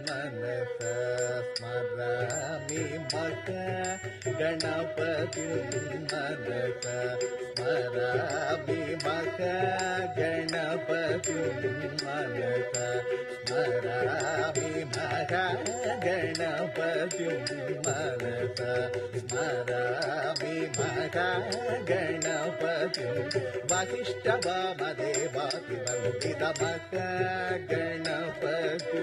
मनसा स्मरामि। महागणपतिं मनसा स्मरामि। महागणपतिं मनसा स्मरामि। महागणपतिं मनसा स्मरामि। महागणपतिं वसिष्ठवामदेवातिवन्दितमः गणपति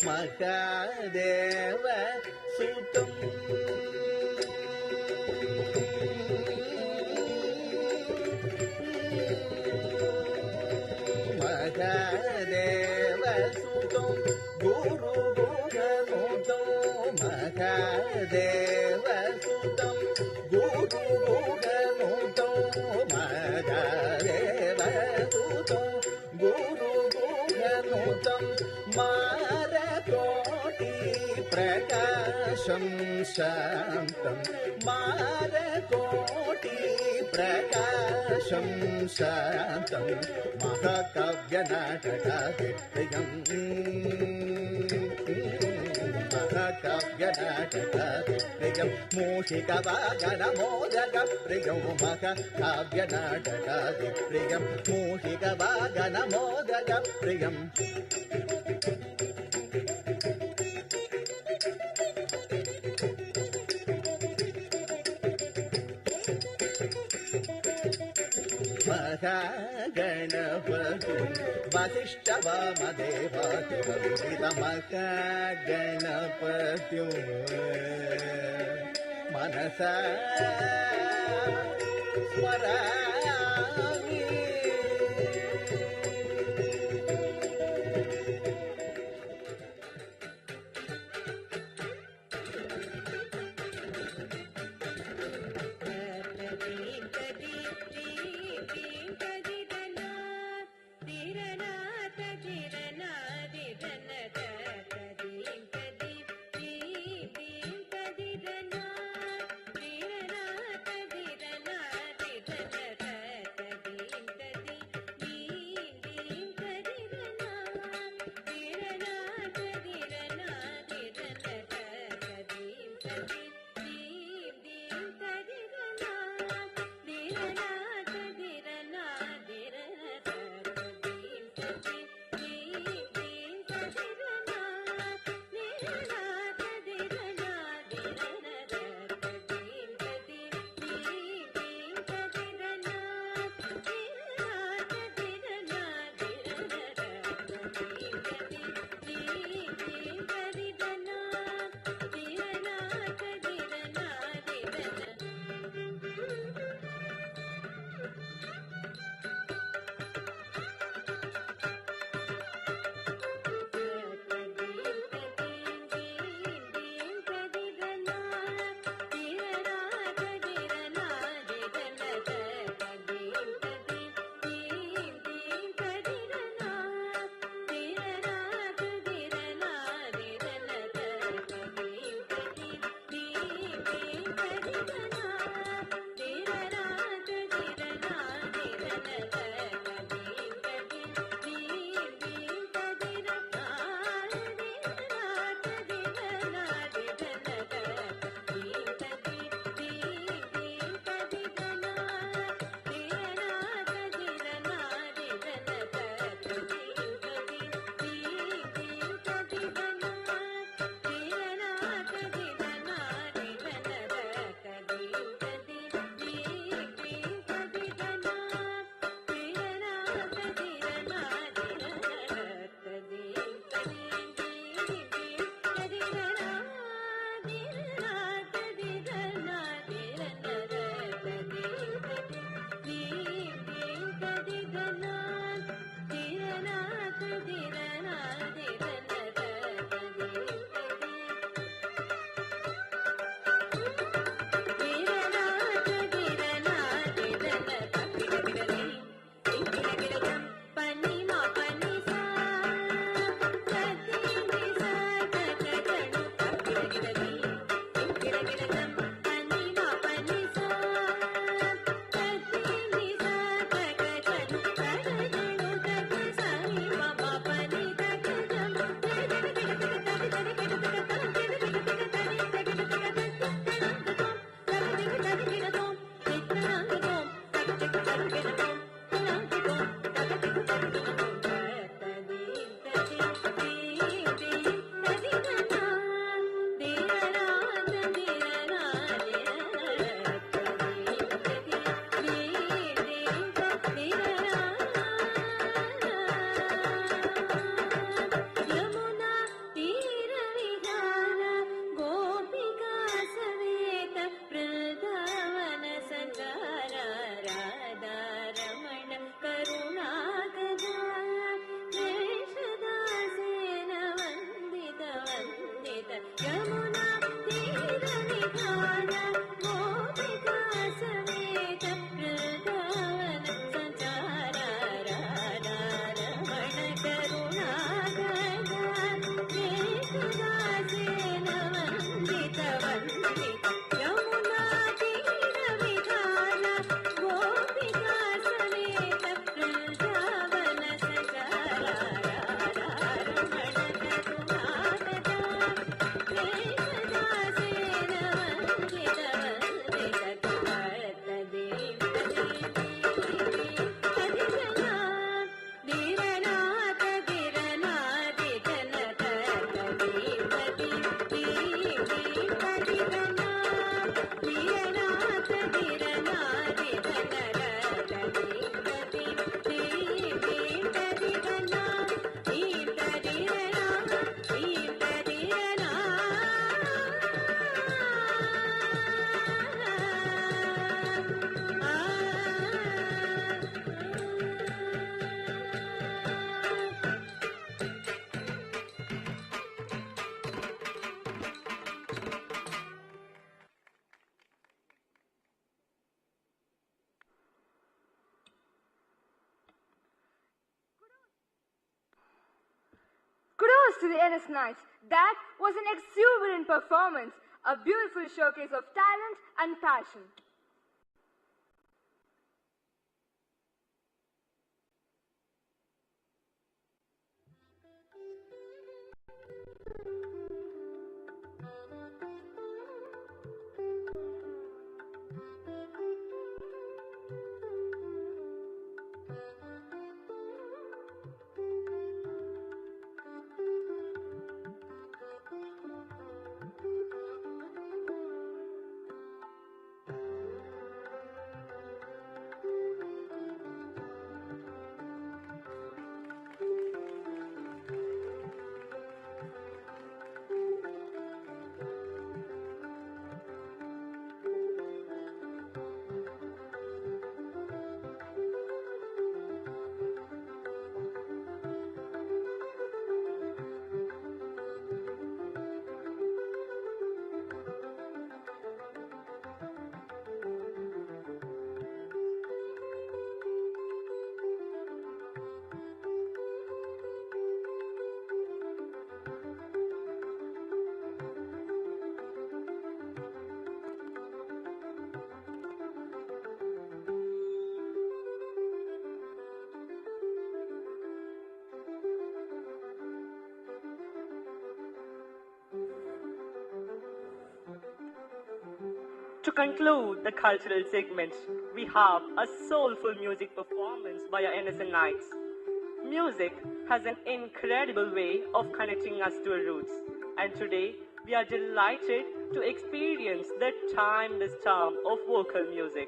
महादेव सुतं महादेव सुतं गुरु गुहनुतं महादेव सुतं गुरु गुहनुतं महादेव सुतं गुरु गुहनुतं मारकोटि प्रकाशं शान्तं मारकोटि प्रकाशं शान्तं महाकाव्यनाटकादिप्रियम् महाकाव्यनाटकादिप्रियं मूषिकवागनमोदकप्रियं महाकाव्यनाटकादिप्रियं मूषिकवागनमोदकप्रियम् महागणपति वसिष्ठवामदेवातिवन्दितमहागणपति मनसा स्मरामि। Thank you. to the NS Knights. That was an exuberant performance, a beautiful showcase of talent and passion. To conclude the cultural segment, we have a soulful music performance by our NSN Knights. Music has an incredible way of connecting us to our roots, and today we are delighted to experience the timeless charm of vocal music.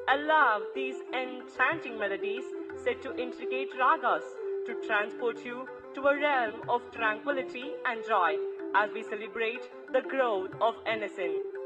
I love these enchanting melodies set to intricate ragas to transport you to a realm of tranquility and joy as we celebrate the growth of NSN.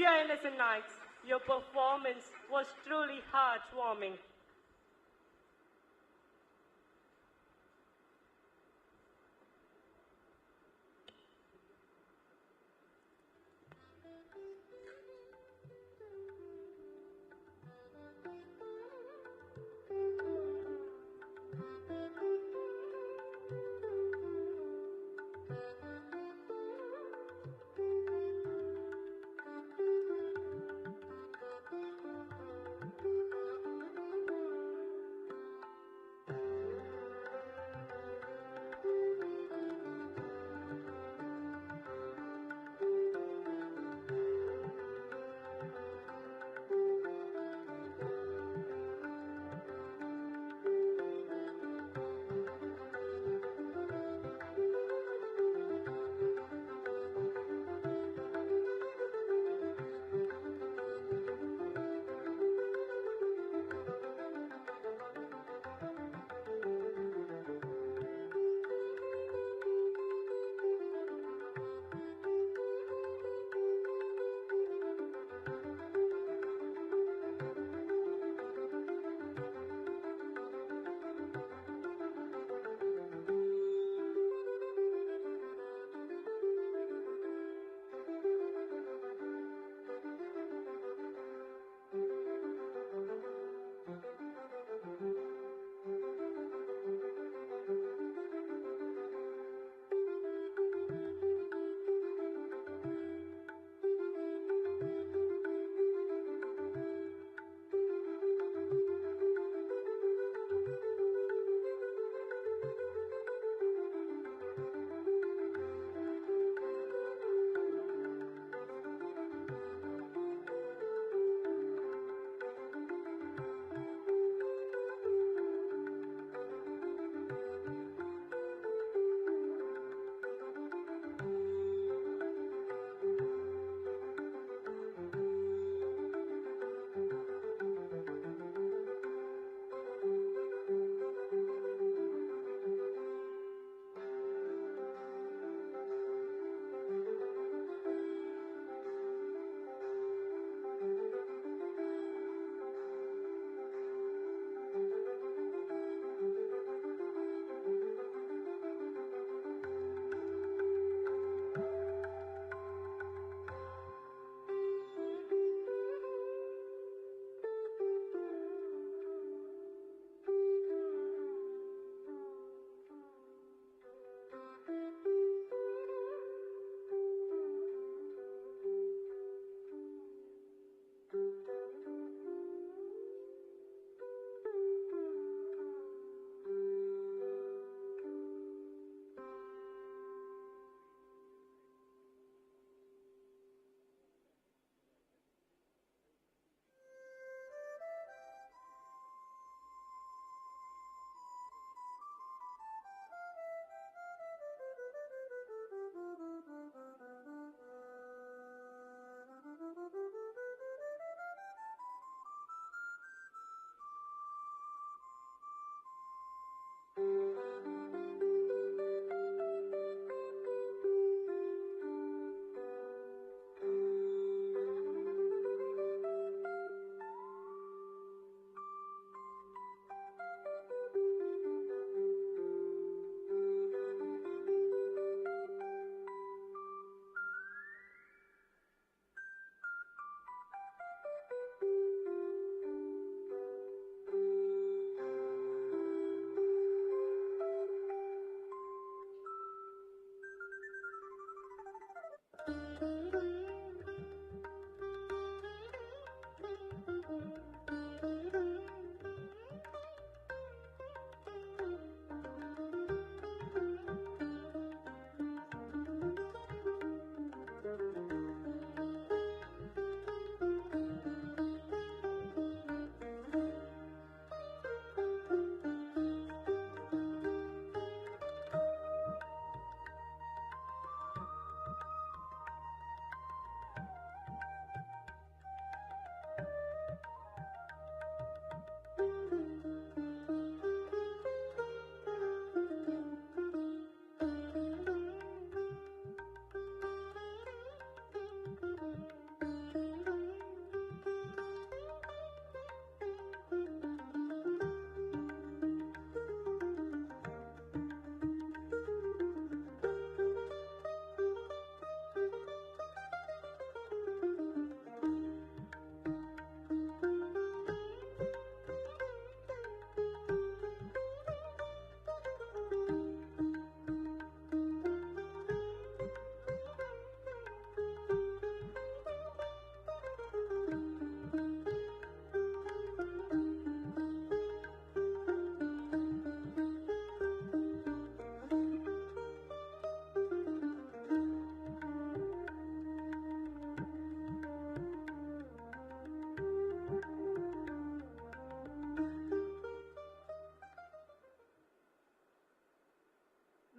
Dear innocent knights, your performance was truly heartwarming.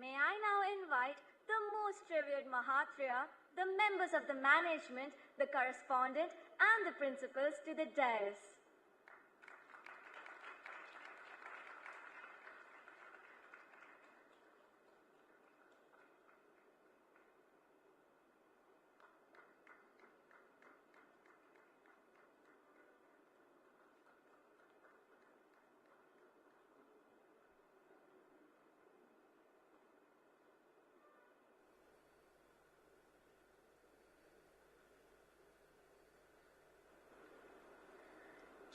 May I now invite the most revered Mahatria, the members of the management, the correspondent and the principals to the dais.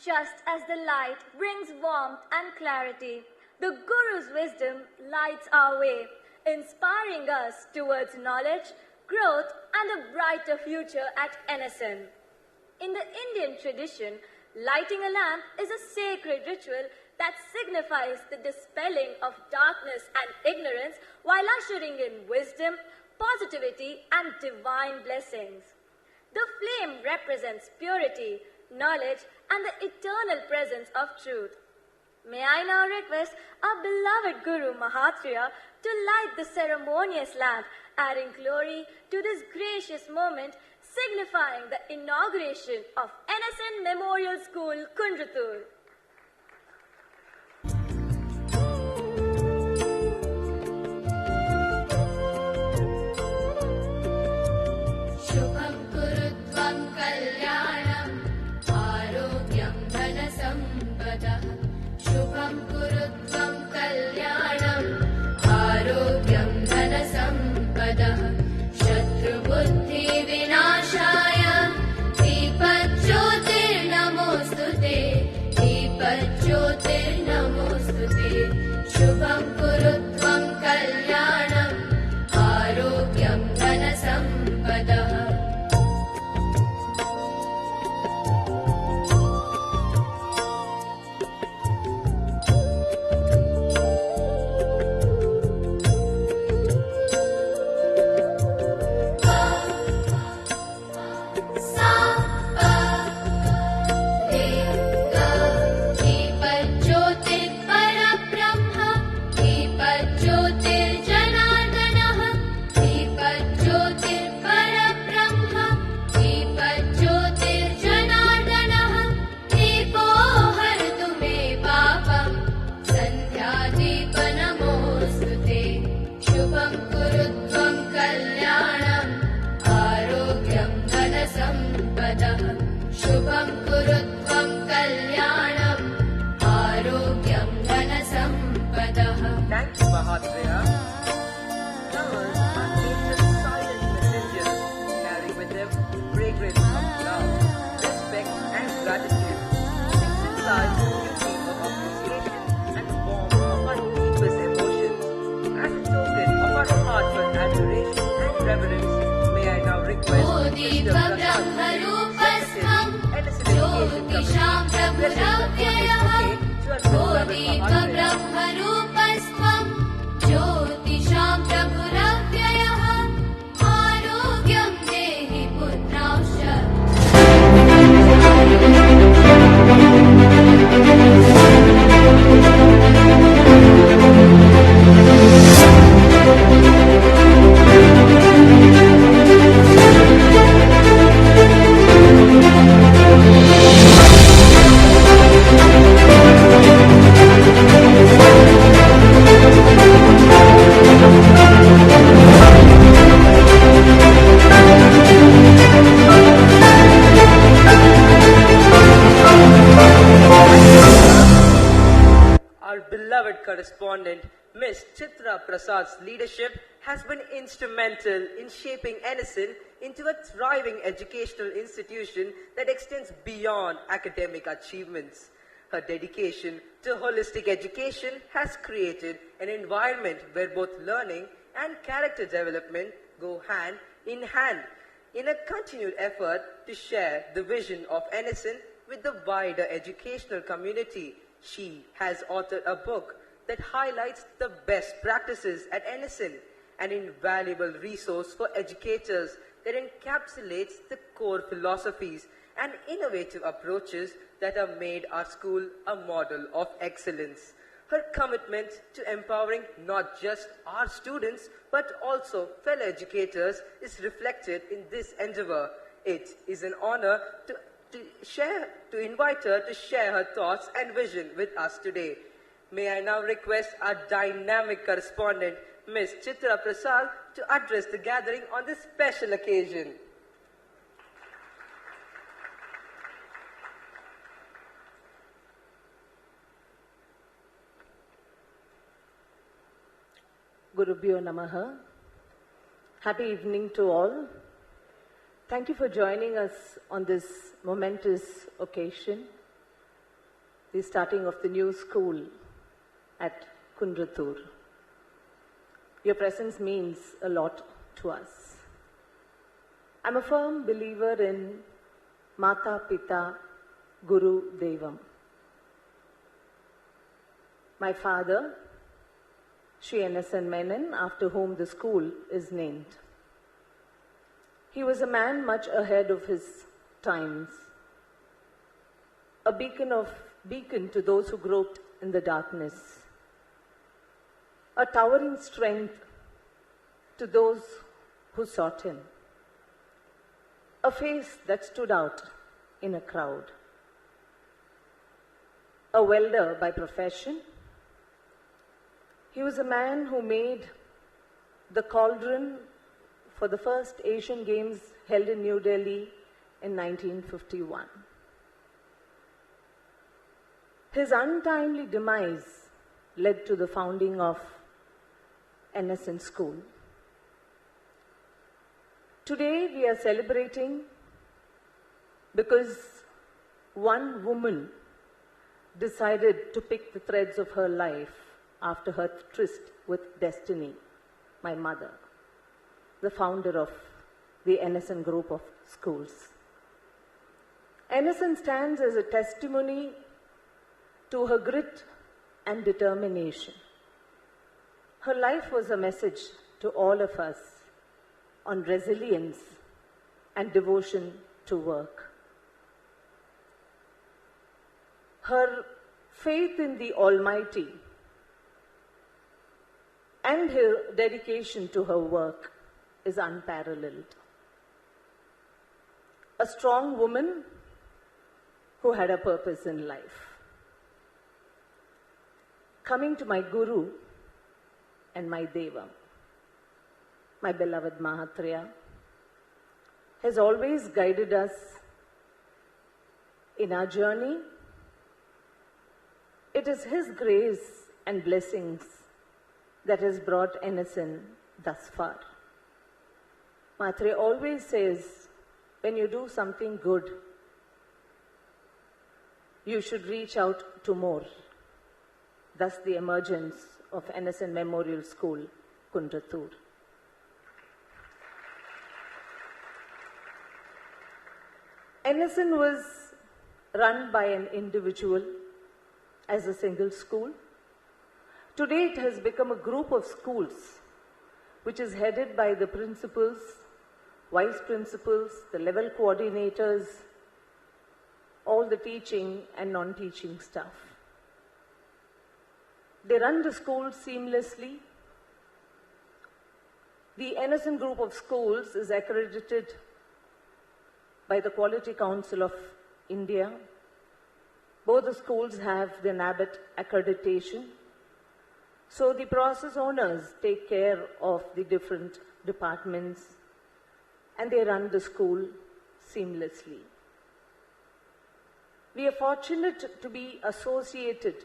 Just as the light brings warmth and clarity, the Guru's wisdom lights our way, inspiring us towards knowledge, growth, and a brighter future at NSN. In the Indian tradition, lighting a lamp is a sacred ritual that signifies the dispelling of darkness and ignorance while ushering in wisdom, positivity, and divine blessings. The flame represents purity, knowledge, and the eternal presence of truth. May I now request our beloved Guru Mahatria to light the ceremonious lamp, adding glory to this gracious moment, signifying the inauguration of NSN Memorial School, Kundratur. Shubham kurutvam kalyanam आरोग्यं धनसम्पदः शुभं कुरुत्वं कल्याणम् आरोग्यं धनसम्पदः शत्रुबुद्धिविनाशाय दीपज्योतिर्नमोऽस्तु ते दीपज्योतिर्नमोऽस्तु ते शुभं कुरुत्वं कल्याणम् आरोग्यं धनसम्पदः शुभं कुरुत्वं कल्याणम् आरोग्यं धनसम्पदः. Thank you, Mahatria. Flowers are nature's silent messengers, carrying with them fragrance of love, respect, and gratitude. It symbolize the beauty of appreciation and the warmth of our deepest emotions. As a token of our heartfelt adoration and reverence, may I now request Mr. ज्योतिषां प्रभुरव्ययः ब्रह्मरूपस्त्वं ज्योतिषां प्रभुरव्ययः आरोग्यं देहि पुत्रांश correspondent Ms. Chitra Prasad's leadership has been instrumental in shaping NSN into a thriving educational institution that extends beyond academic achievements. Her dedication to holistic education has created an environment where both learning and character development go hand in hand in a continued effort to share the vision of NSN with the wider educational community. She has authored a book that highlights the best practices at NSN, an invaluable resource for educators that encapsulates the core philosophies and innovative approaches that have made our school a model of excellence. Her commitment to empowering not just our students but also fellow educators is reflected in this endeavor. It is an honor to invite her to share her thoughts and vision with us today. May I now request our dynamic correspondent, Ms. Chitra Prasad, to address the gathering on this special occasion. Gurubhyo Namaha. Happy evening to all. Thank you for joining us on this momentous occasion, the starting of the new school at Kundratur. Your presence means a lot to us. I'm a firm believer in Mata Pita Guru Devam. My father, Shri N.S.N. Menon, after whom the school is named. He was a man much ahead of his times, a beacon to those who groped in the darkness, a towering strength to those who sought him, a face that stood out in a crowd, a welder by profession. He was a man who made the cauldron for the first Asian Games held in New Delhi in 1951. His untimely demise led to the founding of N.S.N. School. Today we are celebrating because one woman decided to pick the threads of her life after her tryst with destiny, my mother, the founder of the N.S.N. group of schools. N.S.N. stands as a testimony to her grit and determination. Her life was a message to all of us on resilience and devotion to work. Her faith in the Almighty and her dedication to her work is unparalleled. A strong woman who had a purpose in life. Coming to my Guru and my Deva, my beloved Mahatria, has always guided us in our journey. It is his grace and blessings that has brought N.S.N. thus far. Mahatria always says, when you do something good, you should reach out to more. Thus the emergence of N.S.N. Memorial School, Kundratur. N.S.N. was run by an individual as a single school. Today it has become a group of schools which is headed by the principals, vice principals, the level coordinators, all the teaching and non-teaching staff. They run the school seamlessly. The N.S.N. group of schools is accredited by the Quality Council of India. Both the schools have the NABET accreditation. So the process owners take care of the different departments and they run the school seamlessly. We are fortunate to be associated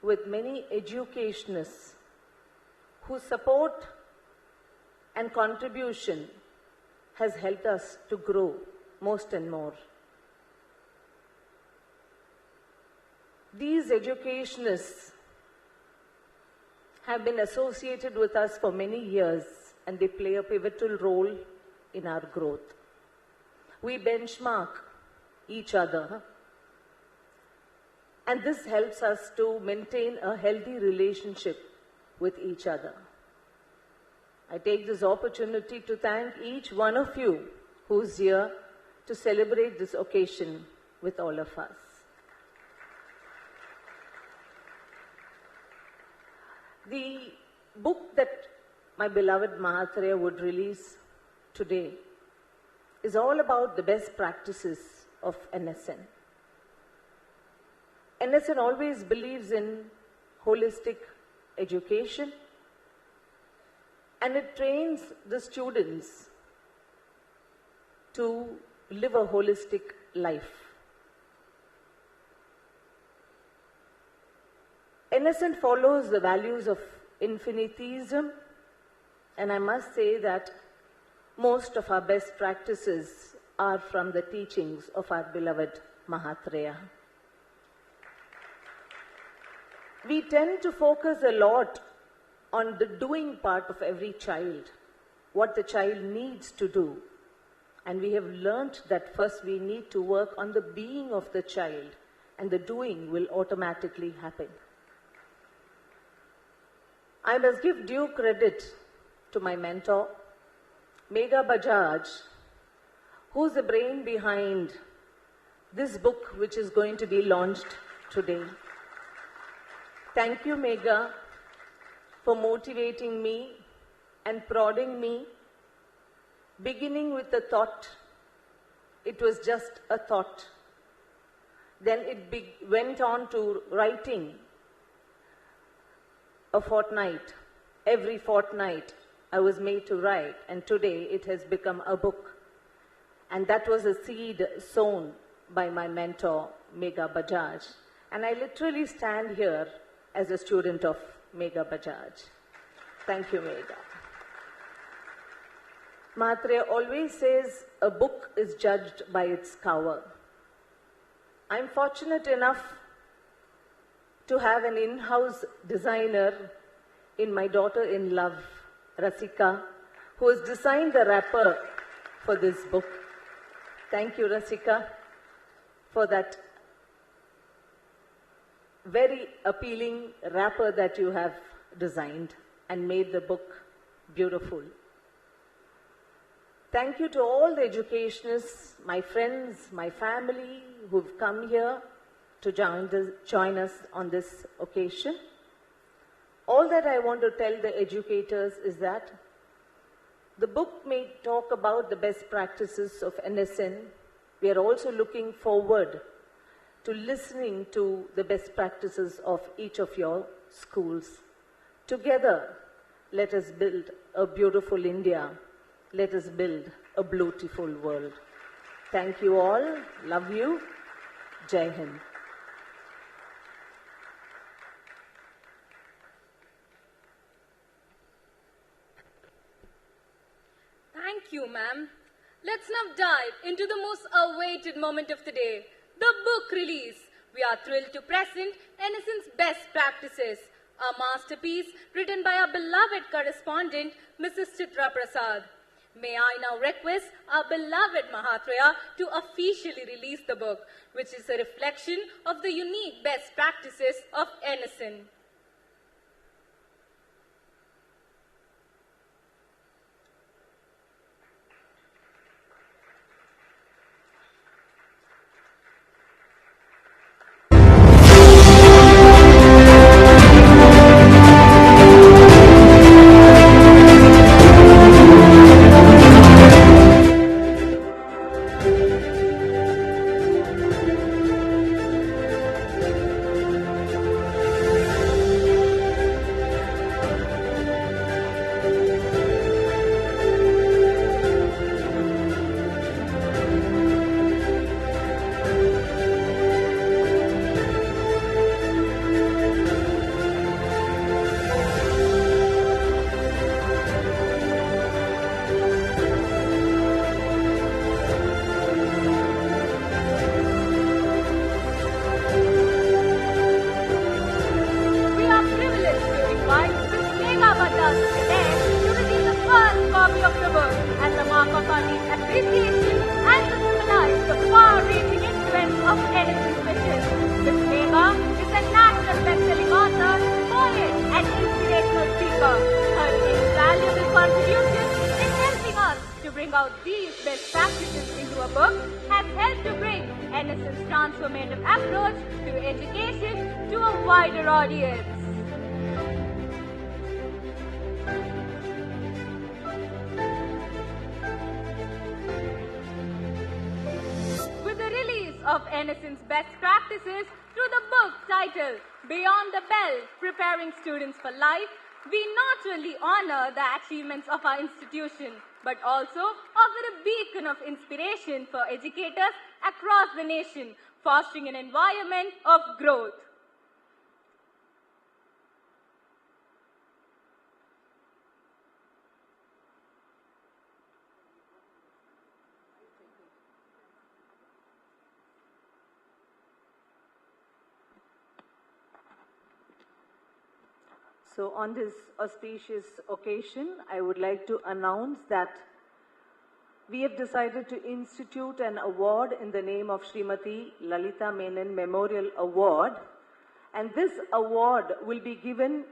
with many educationists whose support and contribution has helped us to grow most and more. These educationists have been associated with us for many years and they play a pivotal role in our growth. We benchmark each other and this helps us to maintain a healthy relationship with each other. I take this opportunity to thank each one of you who's here to celebrate this occasion with all of us. The book that my beloved Mahatria would release today is all about the best practices of NSN. NSN always believes in holistic education, and it trains the students to live a holistic life. NSN follows the values of infinitism, and I must say that most of our best practices are from the teachings of our beloved Mahatria. We tend to focus a lot on the doing part of every child, what the child needs to do. And we have learnt that first we need to work on the being of the child, and the doing will automatically happen. I must give due credit to my mentor, Megha Bajaj, who's the brain behind this book which is going to be launched today. Thank you, Megha, for motivating me and prodding me, beginning with a thought. It was just a thought. Then it went on to writing a fortnight. Every fortnight I was made to write, and today it has become a book. And that was a seed sown by my mentor, Megha Bajaj. And I literally stand here as a student of Megha Bajaj. Thank you, Megha. Mahatria always says a book is judged by its cover. I'm fortunate enough to have an in-house designer in my daughter-in-law, Rasika, who has designed the wrapper for this book. Thank you, Rasika, for that very appealing wrapper that you have designed and made the book beautiful. Thank you to all the educationists, my friends, my family who've come here to join us on this occasion. All that I want to tell the educators is that the book may talk about the best practices of NSN. We are also looking forward to listening to the best practices of each of your schools. Together, let us build a beautiful India. Let us build a beautiful world. Thank you all. Love you. Jai Hind. Thank you, ma'am. Let's now dive into the most awaited moment of the day, the book release. We are thrilled to present NSN's Best Practices, a masterpiece written by our beloved correspondent, Mrs. Chitra Prasad. May I now request our beloved Mahatria to officially release the book, which is a reflection of the unique best practices of NSN. of NSN's best practices through the book titled Beyond the Bell, Preparing Students for Life, we not only honor the achievements of our institution, but also offer a beacon of inspiration for educators across the nation, fostering an environment of growth. So on this auspicious occasion, I would like to announce that we have decided to institute an award in the name of Srimati Lalita Menon Memorial Award. And this award will be given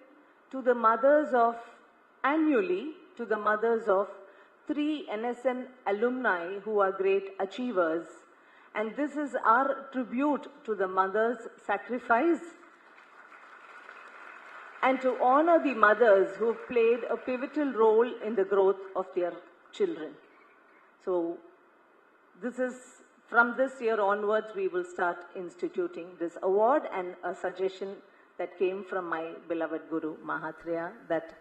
to the mothers of, annually, to the mothers of 3 NSN alumni who are great achievers. And this is our tribute to the mothers' sacrifice and to honor the mothers who have played a pivotal role in the growth of their children. So this is, from this year onwards, we will start instituting this award, and a suggestion that came from my beloved Guru Mahatria that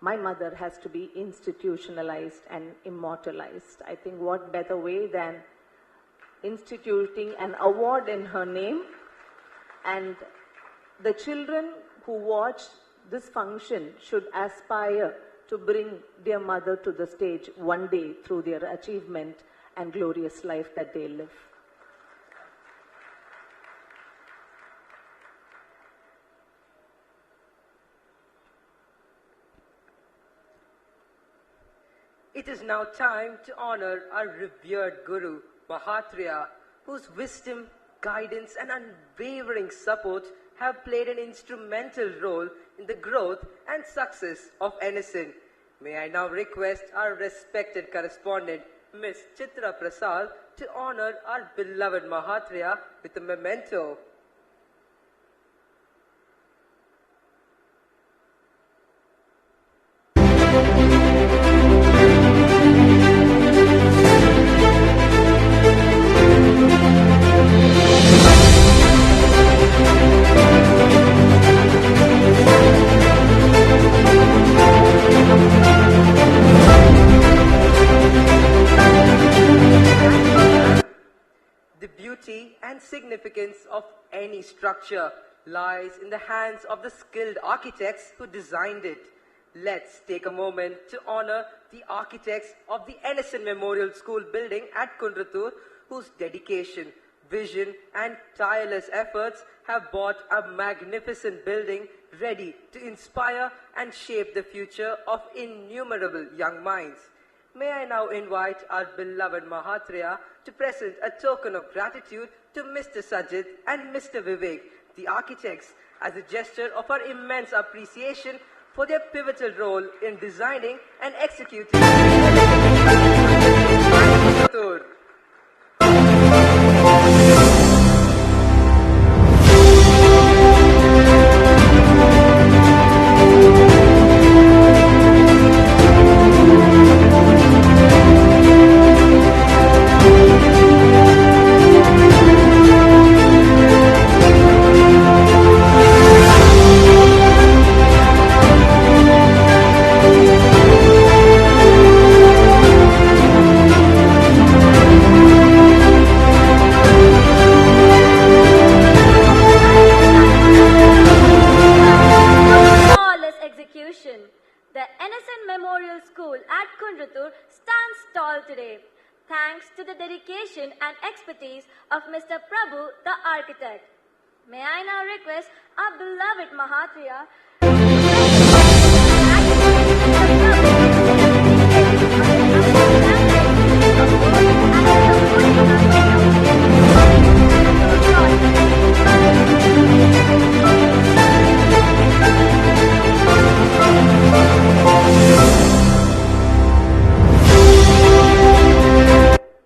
my mother has to be institutionalized and immortalized. I think what better way than instituting an award in her name, and the children who watch this function should aspire to bring their mother to the stage one day through their achievement and glorious life that they live. It is now time to honor our revered Guru, Mahatria, whose wisdom, guidance and unwavering support have played an instrumental role in the growth and success of NSN. May I now request our respected correspondent, Ms. Chitra Prasad, to honor our beloved Mahatria with a memento. The beauty and significance of any structure lies in the hands of the skilled architects who designed it. Let's take a moment to honor the architects of the NSN Memorial School building at Kundratur, whose dedication, vision and tireless efforts have brought a magnificent building ready to inspire and shape the future of innumerable young minds. May I now invite our beloved Mahatria to present a token of gratitude to Mr. Sajid and Mr. Vivek, the architects, as a gesture of our immense appreciation for their pivotal role in designing and executing The NSN Memorial School at Kundratur stands tall today, thanks to the dedication and expertise of Mr. Prabhu, the architect. May I now request our beloved Mahatria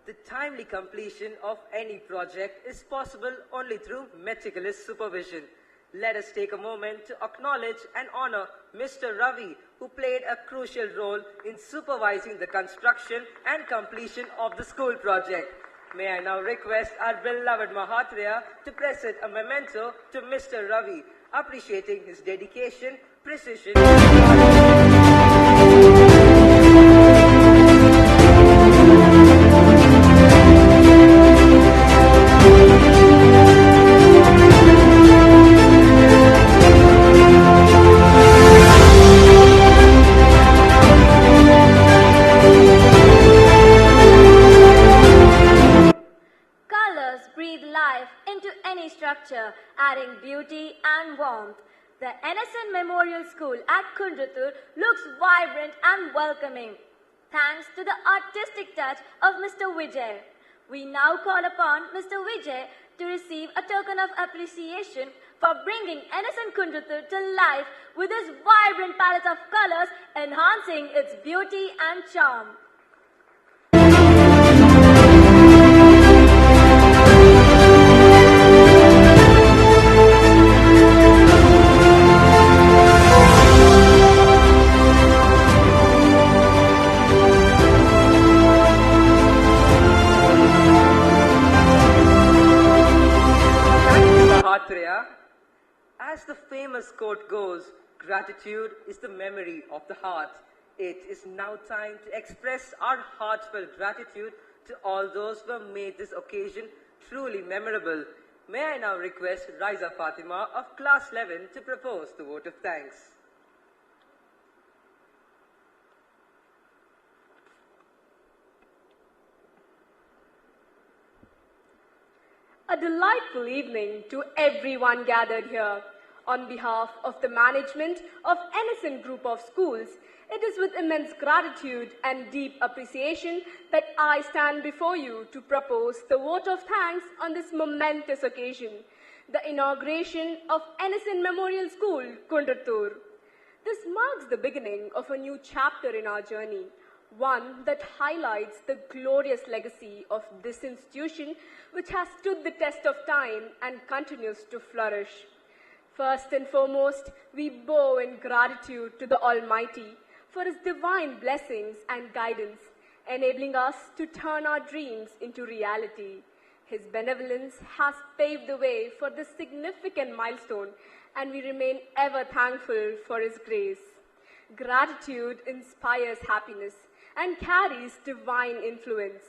The timely completion of any project is possible only through meticulous supervision. Let us take a moment to acknowledge and honor Mr. Ravi, who played a crucial role in supervising the construction and completion of the school project. May I now request our beloved Mahatria to present a memento to Mr. Ravi, appreciating his dedication, precision, Colors breathe life into any structure, adding beauty and warmth. The NSN Memorial School at Kundratur looks vibrant and welcoming, thanks to the artistic touch of Mr. Vijay. We now call upon Mr. Vijay to receive a token of appreciation for bringing NSN Kundratur to life with his vibrant palette of colors, enhancing its beauty and charm. Mahatria. As the famous quote goes, gratitude is the memory of the heart. It is now time to express our heartfelt gratitude to all those who have made this occasion truly memorable. May I now request Raisa Fatima of Class 11 to propose the vote of thanks. A delightful evening to everyone gathered here. On behalf of the management of NSN Group of Schools, it is with immense gratitude and deep appreciation that I stand before you to propose the vote of thanks on this momentous occasion, the inauguration of NSN Memorial School, Kundratur. This marks the beginning of a new chapter in our journey, one that highlights the glorious legacy of this institution which has stood the test of time and continues to flourish. First and foremost, we bow in gratitude to the Almighty for His divine blessings and guidance, enabling us to turn our dreams into reality. His benevolence has paved the way for this significant milestone, and we remain ever thankful for His grace. Gratitude inspires happiness and carries divine influence.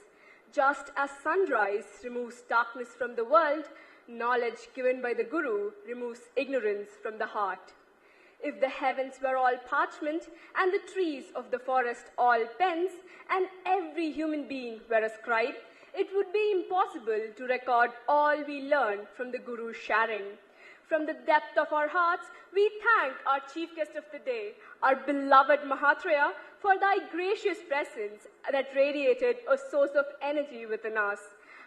Just as sunrise removes darkness from the world, knowledge given by the Guru removes ignorance from the heart. If the heavens were all parchment and the trees of the forest all pens and every human being were a scribe, it would be impossible to record all we learn from the Guru's sharing. From the depth of our hearts, we thank our chief guest of the day, our beloved Mahatria, for thy gracious presence that radiated a source of energy within us.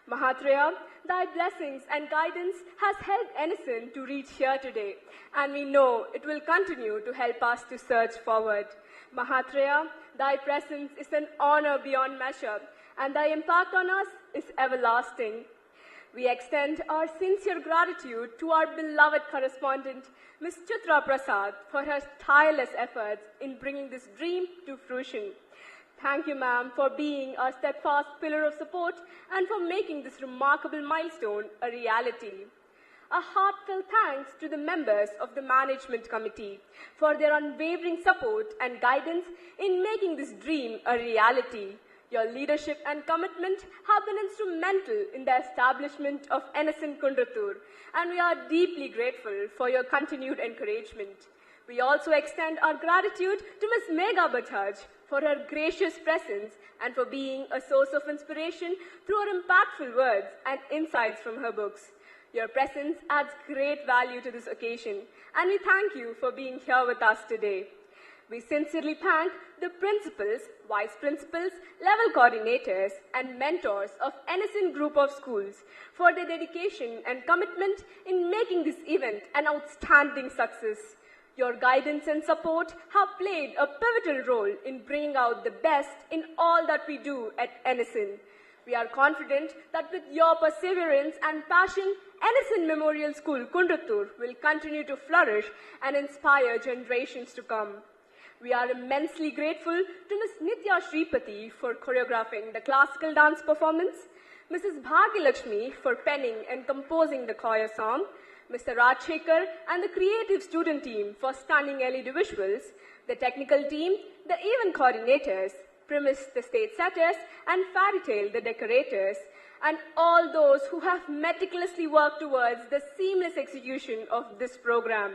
Mahatria, thy blessings and guidance has helped NSN to reach here today, and we know it will continue to help us to surge forward. Mahatria, thy presence is an honor beyond measure, and thy impact on us is everlasting. We extend our sincere gratitude to our beloved correspondent, Ms. Chitra Prasad, for her tireless efforts in bringing this dream to fruition. Thank you, ma'am, for being our steadfast pillar of support and for making this remarkable milestone a reality. A heartfelt thanks to the members of the management committee for their unwavering support and guidance in making this dream a reality. Your leadership and commitment have been instrumental in the establishment of NSN Kundratur, and we are deeply grateful for your continued encouragement. We also extend our gratitude to Ms. Megha Bajaj for her gracious presence and for being a source of inspiration through her impactful words and insights from her books. Your presence adds great value to this occasion, and we thank you for being here with us today. We sincerely thank the principals, vice principals, level coordinators, and mentors of NSN Group of Schools for their dedication and commitment in making this event an outstanding success. Your guidance and support have played a pivotal role in bringing out the best in all that we do at NSN. We are confident that with your perseverance and passion, NSN Memorial School, Kundratur will continue to flourish and inspire generations to come. We are immensely grateful to Ms. Nitya Shripati for choreographing the classical dance performance. Mrs. Bhagyalakshmi for penning and composing the choir song, Mr. Rajshekar and the creative student team for stunning LED visuals, the technical team, the event coordinators, Premise the stage setters, and Fairy Tale the decorators, and all those who have meticulously worked towards the seamless execution of this program.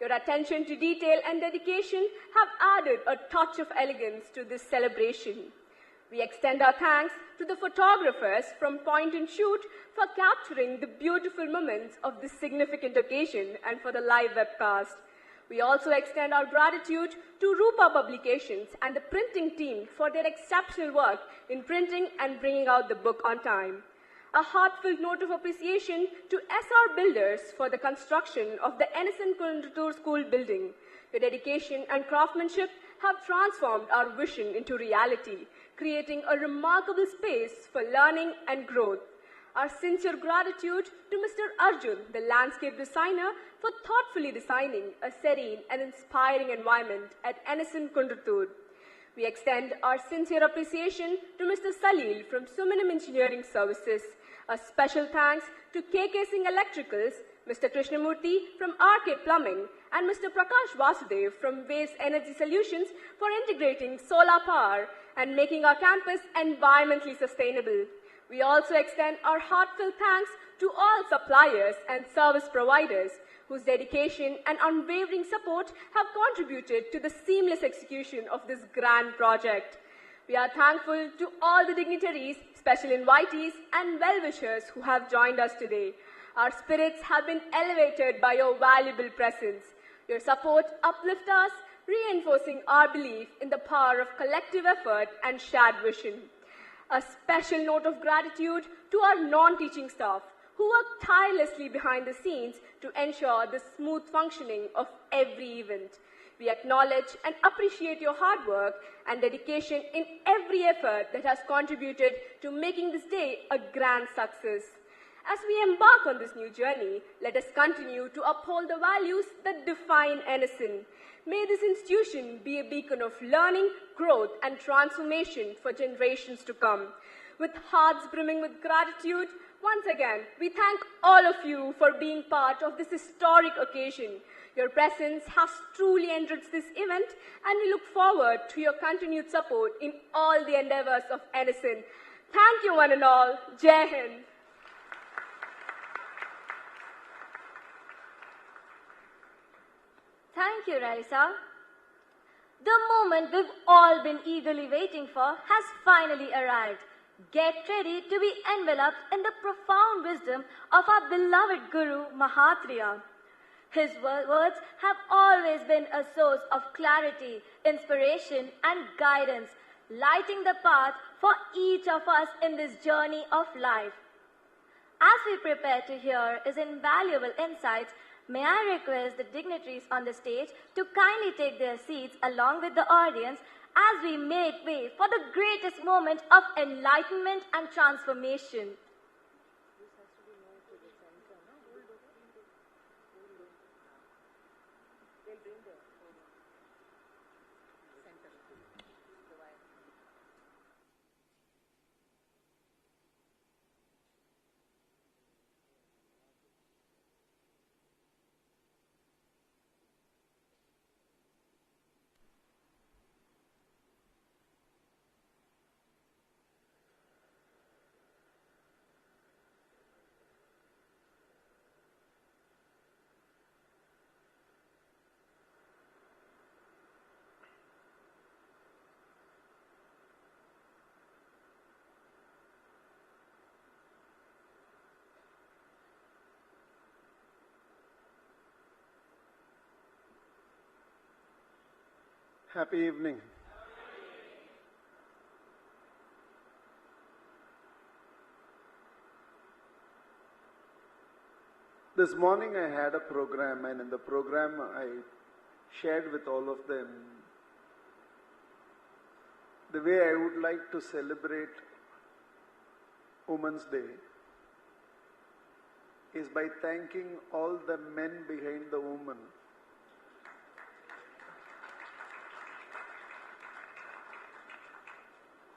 Your attention to detail and dedication have added a touch of elegance to this celebration. We extend our thanks to the photographers from Point and Shoot for capturing the beautiful moments of this significant occasion and for the live webcast. We also extend our gratitude to Rupa Publications and the printing team for their exceptional work in printing and bringing out the book on time. A heartfelt note of appreciation to SR Builders for the construction of the Ennison Kundutur School building. Your dedication and craftsmanship have transformed our vision into reality, creating a remarkable space for learning and growth. Our sincere gratitude to Mr. Arjun, the landscape designer, for thoughtfully designing a serene and inspiring environment at Ennison Kundutur. We extend our sincere appreciation to Mr. Salil from Sumanam Engineering Services. A special thanks to KK Singh Electricals, Mr. Krishnamurthy from RK Plumbing, and Mr. Prakash Vasudev from Waste Energy Solutions for integrating solar power and making our campus environmentally sustainable. We also extend our heartfelt thanks to all suppliers and service providers whose dedication and unwavering support have contributed to the seamless execution of this grand project. We are thankful to all the dignitaries, special invitees, and well-wishers who have joined us today. Our spirits have been elevated by your valuable presence. Your support uplifts us, reinforcing our belief in the power of collective effort and shared vision. A special note of gratitude to our non-teaching staff who work tirelessly behind the scenes to ensure the smooth functioning of every event. We acknowledge and appreciate your hard work and dedication in every effort that has contributed to making this day a grand success. As we embark on this new journey, let us continue to uphold the values that define Ennison. May this institution be a beacon of learning, growth, and transformation for generations to come. With hearts brimming with gratitude, once again, we thank all of you for being part of this historic occasion. Your presence has truly enriched this event, and we look forward to your continued support in all the endeavors of Ennison. Thank you, one and all. Jai Hind. Thank you, Raisa. The moment we've all been eagerly waiting for has finally arrived. Get ready to be enveloped in the profound wisdom of our beloved Guru, Mahatria. His words have always been a source of clarity, inspiration, and guidance, lighting the path for each of us in this journey of life. As we prepare to hear his invaluable insights, may I request the dignitaries on the stage to kindly take their seats along with the audience as we make way for the greatest moment of enlightenment and transformation. Happy evening. This morning I had a program, and in the program I shared with all of them the way I would like to celebrate Women's Day is by thanking all the men behind the woman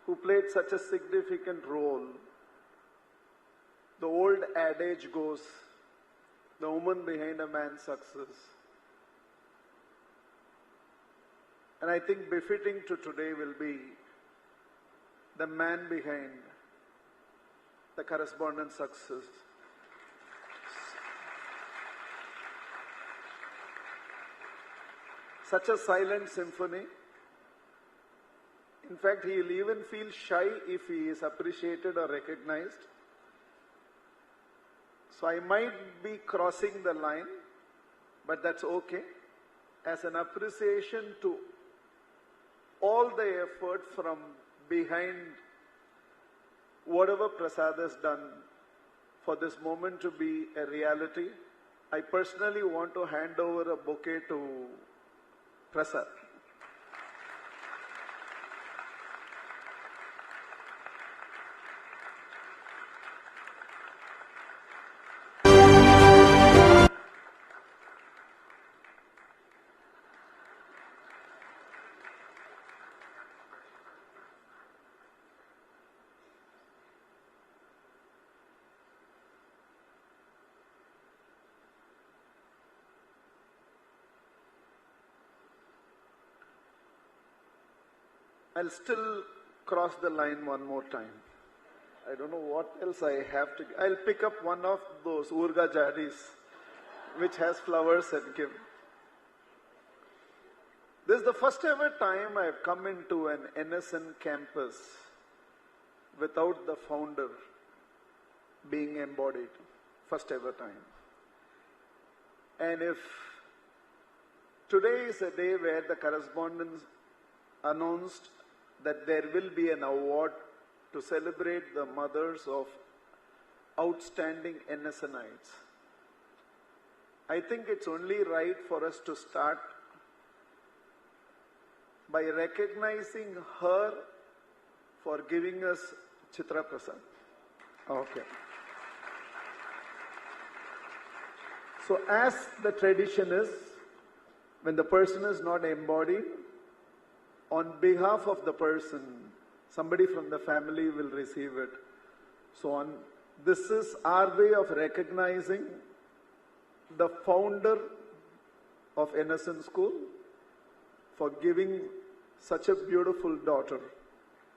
who played such a significant role The old adage goes, the woman behind a man's success. And I think befitting to today will be the man behind the correspondent success. Such a silent symphony. In fact, he will even feel shy if he is appreciated or recognized. So I might be crossing the line, but that's okay. As an appreciation to all the effort from behind whatever Prasad has done for this moment to be a reality, I personally want to hand over a bouquet to Prasad. I'll still cross the line one more time. I don't know what else I have to. I'll pick up one of those Urga Jadis, which has flowers and give. This is the first ever time I've come into an NSN campus without the founder being embodied. First ever time. And if today is a day where the correspondents announced that there will be an award to celebrate the mothers of outstanding NSNites, I think it's only right for us to start by recognizing her for giving us Chitra Prasad. Okay. So as the tradition is, when the person is not embodied, on behalf of the person, somebody from the family will receive it. So this is our way of recognizing the founder of NSN School for giving such a beautiful daughter,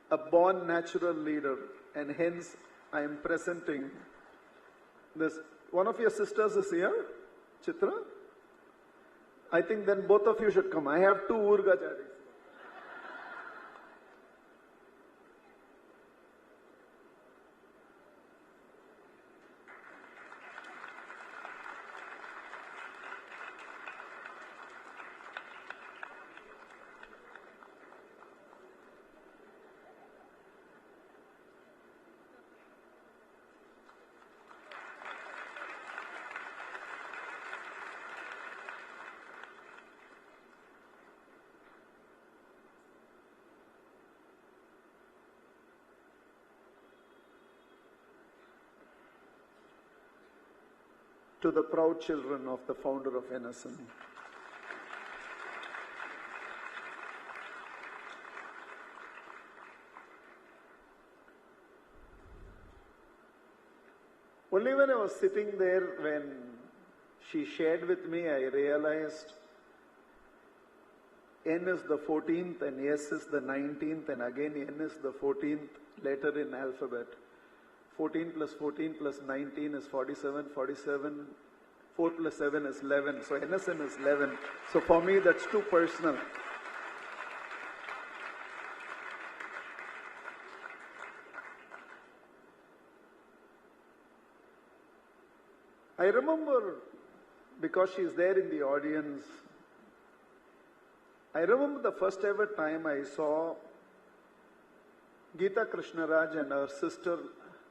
a born natural leader, and hence I am presenting this. One of your sisters is here, Chitra. I think then both of you should come. I have two Urga Jadis. To the proud children of the founder of NSN. Only when I was sitting there, when she shared with me, I realized N is the 14th and S is the 19th, and again N is the 14th letter in alphabet. 14 plus 14 plus 19 is 47, 47, 4 plus 7 is 11. So NSN is 11. So for me, that's too personal. I remember, because she's there in the audience, I remember the first ever time I saw Geeta Krishnaraj and her sister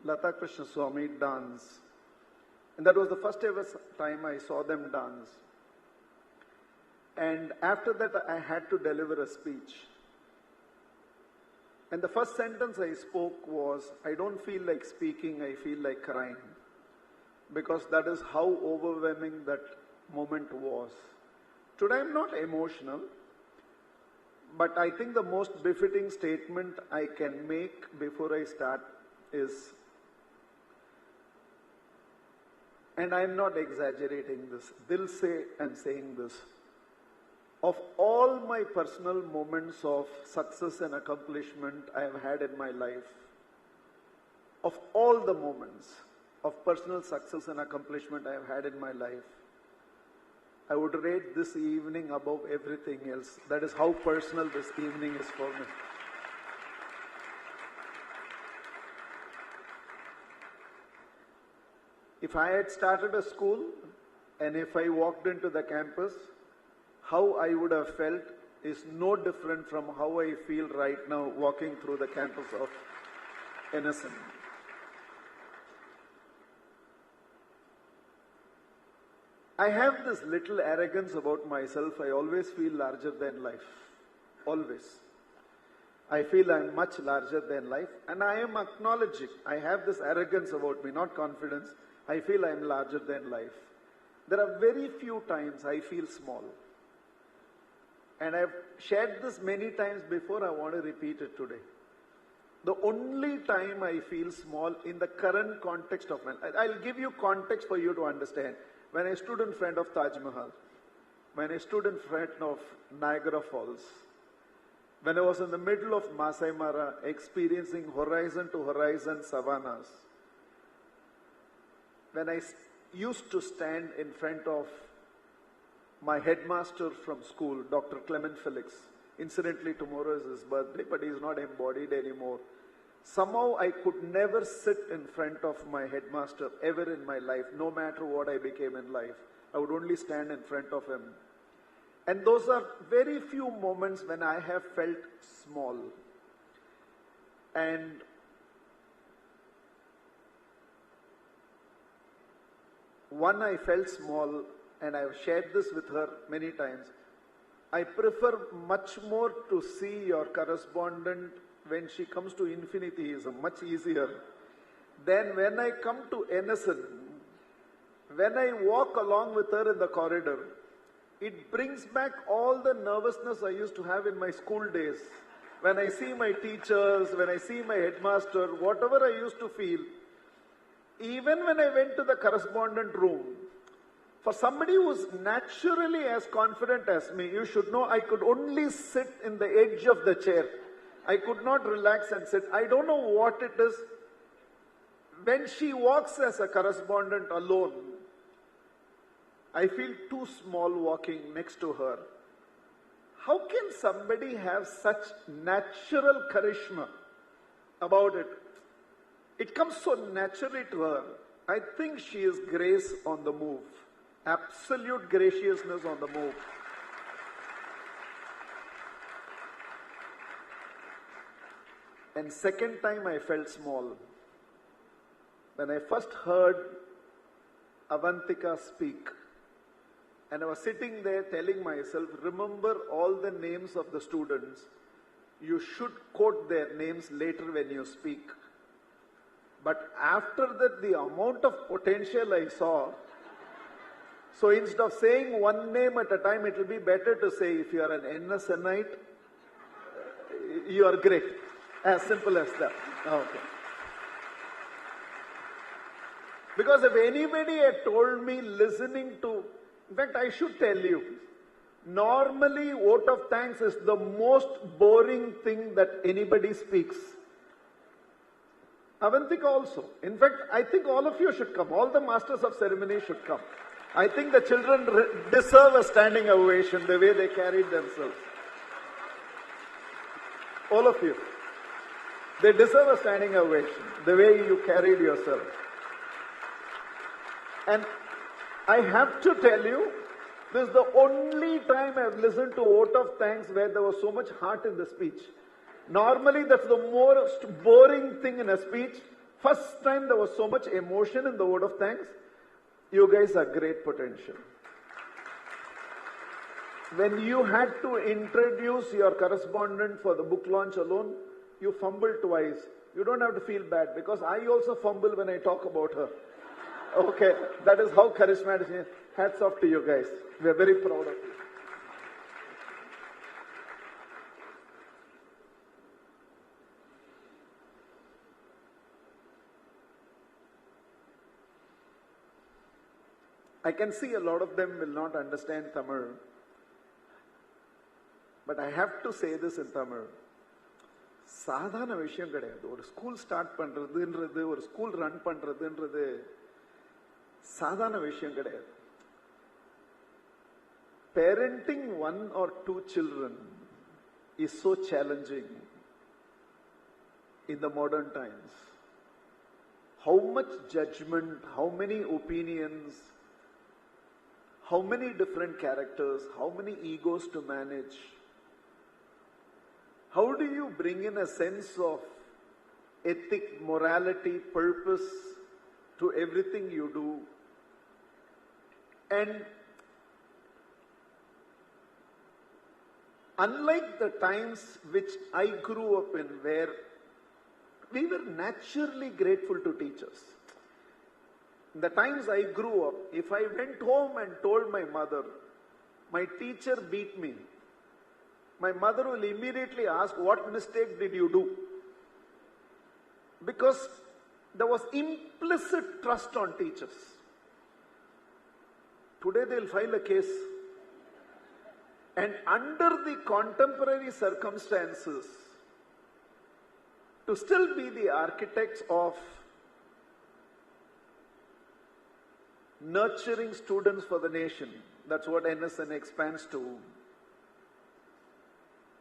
Lata Krishna Swami dance. And that was the first ever time I saw them dance. And after that, I had to deliver a speech. And the first sentence I spoke was, I don't feel like speaking, I feel like crying. Because that is how overwhelming that moment was. Today I'm not emotional, but I think the most befitting statement I can make before I start is, and I'm not exaggerating this, Dil se I'm saying this, of all my personal moments of success and accomplishment I have had in my life, of all the moments of personal success and accomplishment I have had in my life, I would rate this evening above everything else. That is how personal this evening is for me. If I had started a school and if I walked into the campus, how I would have felt is no different from how I feel right now walking through the campus of NSN. I have this little arrogance about myself. I always feel larger than life. Always. I feel I'm much larger than life, and I am acknowledging. I have this arrogance about me, not confidence. I feel I'm larger than life. There are very few times I feel small. And I've shared this many times before, I want to repeat it today. The only time I feel small in the current context of my life, I'll give you context for you to understand. When I stood in front of Taj Mahal, when I stood in front of Niagara Falls, when I was in the middle of Masai Mara experiencing horizon to horizon savannas, when I used to stand in front of my headmaster from school, Dr. Clement Felix. Incidentally, tomorrow is his birthday, but he's not embodied anymore. Somehow I could never sit in front of my headmaster ever in my life, no matter what I became in life. I would only stand in front of him. And those are very few moments when I have felt small. And one, I felt small, and I've shared this with her many times. I prefer much more to see your correspondent when she comes to infinityism, much easier, than when I come to NSN. When I walk along with her in the corridor, it brings back all the nervousness I used to have in my school days. When I see my teachers, when I see my headmaster, whatever I used to feel, even when I went to the correspondent room, for somebody who's naturally as confident as me, you should know I could only sit in the edge of the chair. I could not relax and sit. I don't know what it is. When she walks as a correspondent alone, I feel too small walking next to her. How can somebody have such natural charisma about it? It comes so naturally to her. I think she is grace on the move. Absolute graciousness on the move. And second time I felt small. When I first heard Avantika speak, and I was sitting there telling myself, remember all the names of the students. You should quote their names later when you speak. But after that, the amount of potential I saw, so instead of saying one name at a time, it will be better to say, if you are an NSNite, you are great. As simple as that. Okay. Because if anybody had told me listening to, in fact, I should tell you, normally vote of thanks is the most boring thing that anybody speaks. Avantika also. In fact, I think all of you should come. All the masters of ceremony should come. I think the children deserve a standing ovation the way they carried themselves. All of you. They deserve a standing ovation the way you carried yourself. And I have to tell you, this is the only time I've listened to vote of thanks where there was so much heart in the speech. Normally, that's the most boring thing in a speech. First time there was so much emotion in the vote of thanks. You guys are great potential. When you had to introduce your correspondent for the book launch alone, you fumbled twice. You don't have to feel bad because I also fumble when I talk about her. Okay, that is how charismatic she is. Hats off to you guys. We are very proud of you. I can see a lot of them will not understand Tamil, but I have to say this in Tamil. சாதாரண விஷயம் கிடையாது. ஒரு school start பண்றதுன்றது, ஒரு school run பண்றதுன்றது சாதாரண விஷயம் கிடையாது. Parenting one or two children is so challenging in the modern times. How much judgment, how many opinions, how many different characters, how many egos to manage. How do you bring in a sense of ethic, morality, purpose to everything you do? And unlike the times which I grew up in, where we were naturally grateful to teachers. In the times I grew up, if I went home and told my mother, my teacher beat me, my mother will immediately ask, what mistake did you do? Because there was implicit trust on teachers. Today they'll file a case. And under the contemporary circumstances, to still be the architects of nurturing students for the nation, that's what NSN expands to.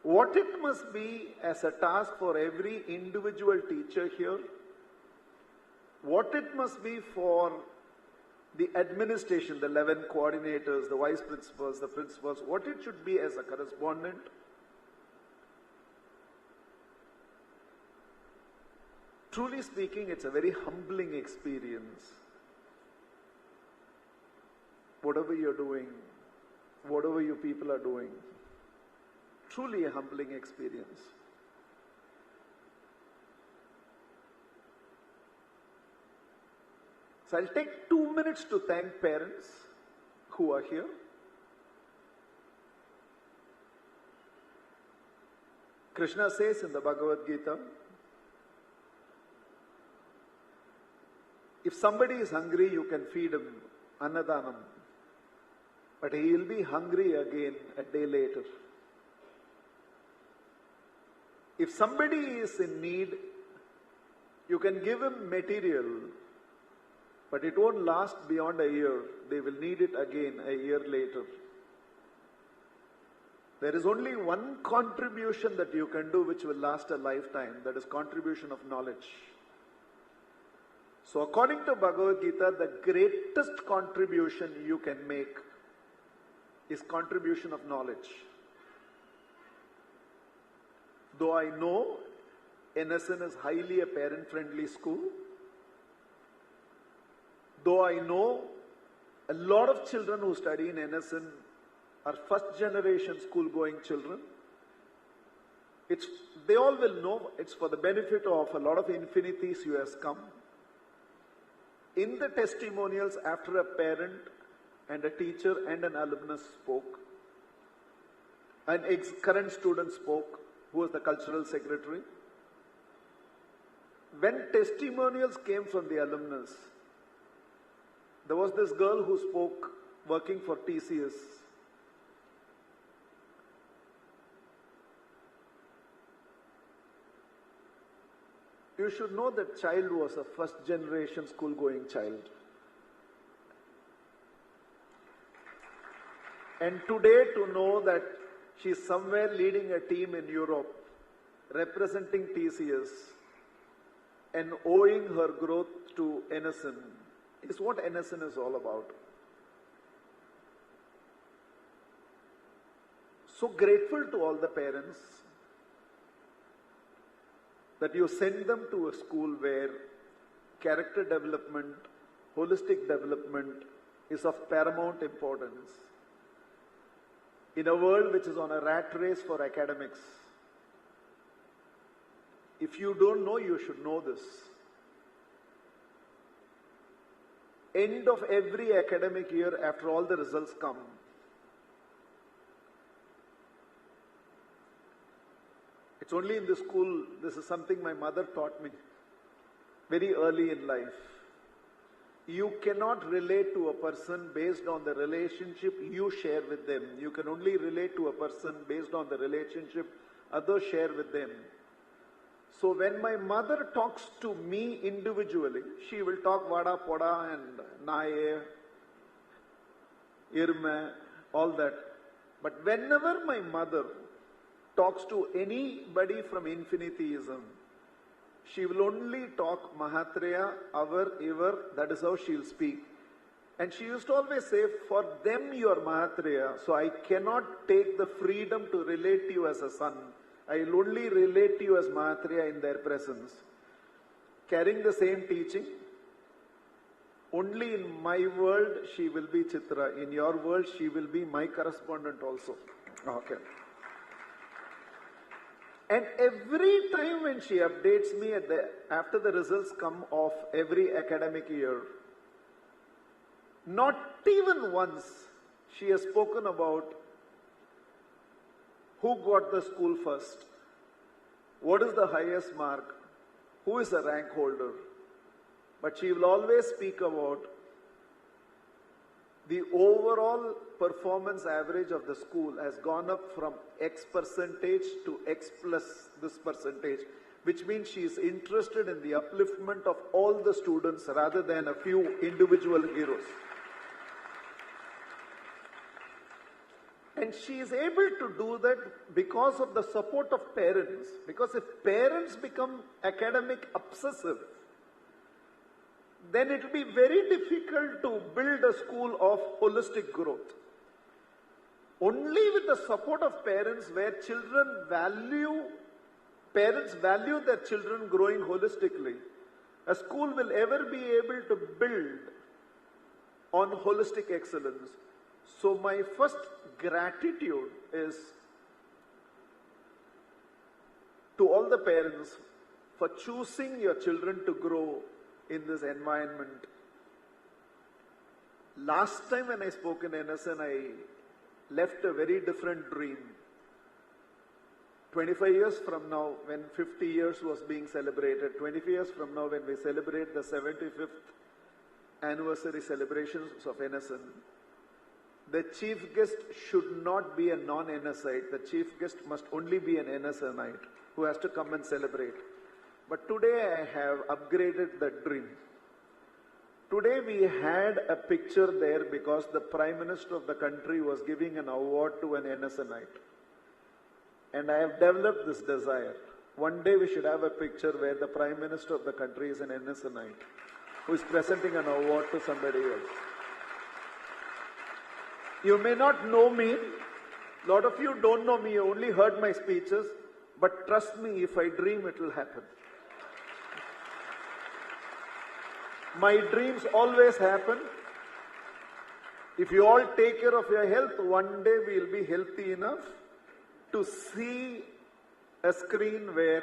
What it must be as a task for every individual teacher here, what it must be for the administration, the 11 coordinators, the vice principals, the principals, what it should be as a correspondent. Truly speaking, it's a very humbling experience. Whatever you're doing, whatever you people are doing, truly a humbling experience. So I'll take 2 minutes to thank parents who are here. Krishna says in the Bhagavad Gita, if somebody is hungry, you can feed him, annadanam. But he will be hungry again a day later. If somebody is in need, you can give him material, but it won't last beyond a year. They will need it again a year later. There is only one contribution that you can do which will last a lifetime. That is contribution of knowledge. So according to Bhagavad Gita, the greatest contribution you can make is contribution of knowledge. Though I know NSN is highly a parent-friendly school, though I know a lot of children who study in NSN are first-generation school-going children, they all will know it's for the benefit of a lot of infinities who has come. In the testimonials, after a parent and a teacher and an alumnus spoke, an current student spoke, who was the cultural secretary. When testimonials came from the alumnus, there was this girl who spoke working for TCS. You should know that child was a first generation school going child. And today to know that she's somewhere leading a team in Europe, representing TCS, and owing her growth to NSN is what NSN is all about. So grateful to all the parents that you send them to a school where character development, holistic development is of paramount importance. In a world which is on a rat race for academics, if you don't know, you should know this. End of every academic year, after all the results come, it's only in the school, this is something my mother taught me very early in life. you cannot relate to a person based on the relationship you share with them. You can only relate to a person based on the relationship others share with them. So when my mother talks to me individually, she will talk vada poda and naye, irme, all that. But whenever my mother talks to anybody from infinityism, she will only talk Mahatria, our, iver, that is how she will speak. And she used to always say, for them you are Mahatria, so I cannot take the freedom to relate to you as a son. I will only relate to you as Mahatria in their presence. Carrying the same teaching, only in my world she will be Chitra. In your world she will be my correspondent also. Okay. And every time when she updates me after the results come of every academic year, not even once she has spoken about who got the school first, what is the highest mark, who is the rank holder. But she will always speak about the overall performance average of the school has gone up from X percentage to X plus this percentage, which means she is interested in the upliftment of all the students rather than a few individual heroes. And she is able to do that because of the support of parents. Because if parents become academic obsessive, then it will be very difficult to build a school of holistic growth. Only with the support of parents, where parents value their children growing holistically, a school will ever be able to build on holistic excellence. So my first gratitude is to all the parents for choosing your children to grow in this environment. Last time when I spoke in NSN, I left a very different dream. 25 years from now, when 50 years was being celebrated, 25 years from now when we celebrate the 75th anniversary celebrations of NSN, the chief guest should not be a non-NSite. The chief guest must only be an NSNite who has to come and celebrate. But today I have upgraded that dream. Today we had a picture there because the Prime Minister of the country was giving an award to an NSNite. And I have developed this desire. One day we should have a picture where the Prime Minister of the country is an NSNite who is presenting an award to somebody else. You may not know me. A lot of you don't know me. You only heard my speeches. But trust me, if I dream, it will happen. My dreams always happen. If you all take care of your health, one day we will be healthy enough to see a screen where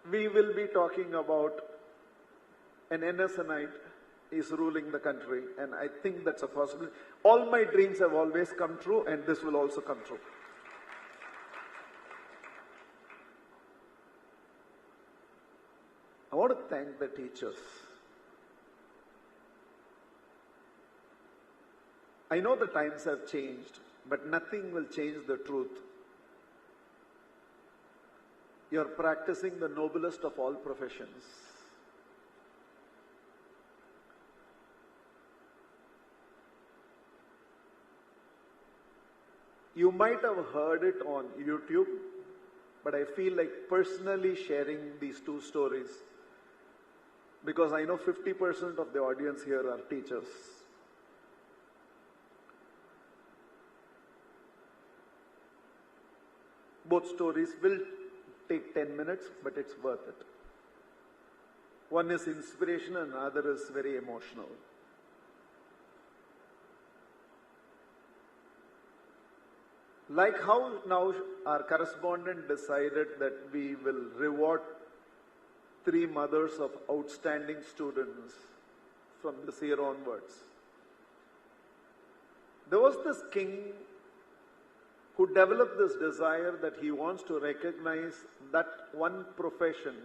we will be talking about an NSNite is ruling the country. And I think that's a possibility. All my dreams have always come true, and this will also come true. I want to thank the teachers. I know the times have changed, but nothing will change the truth. You're practicing the noblest of all professions. You might have heard it on YouTube, but I feel like personally sharing these two stories because I know 50% of the audience here are teachers. Both stories will take 10 minutes, but it's worth it. One is inspirational and another is very emotional. Like how now our correspondent decided that we will reward 3 mothers of outstanding students from this year onwards. There was this king who developed this desire that he wants to recognize that one profession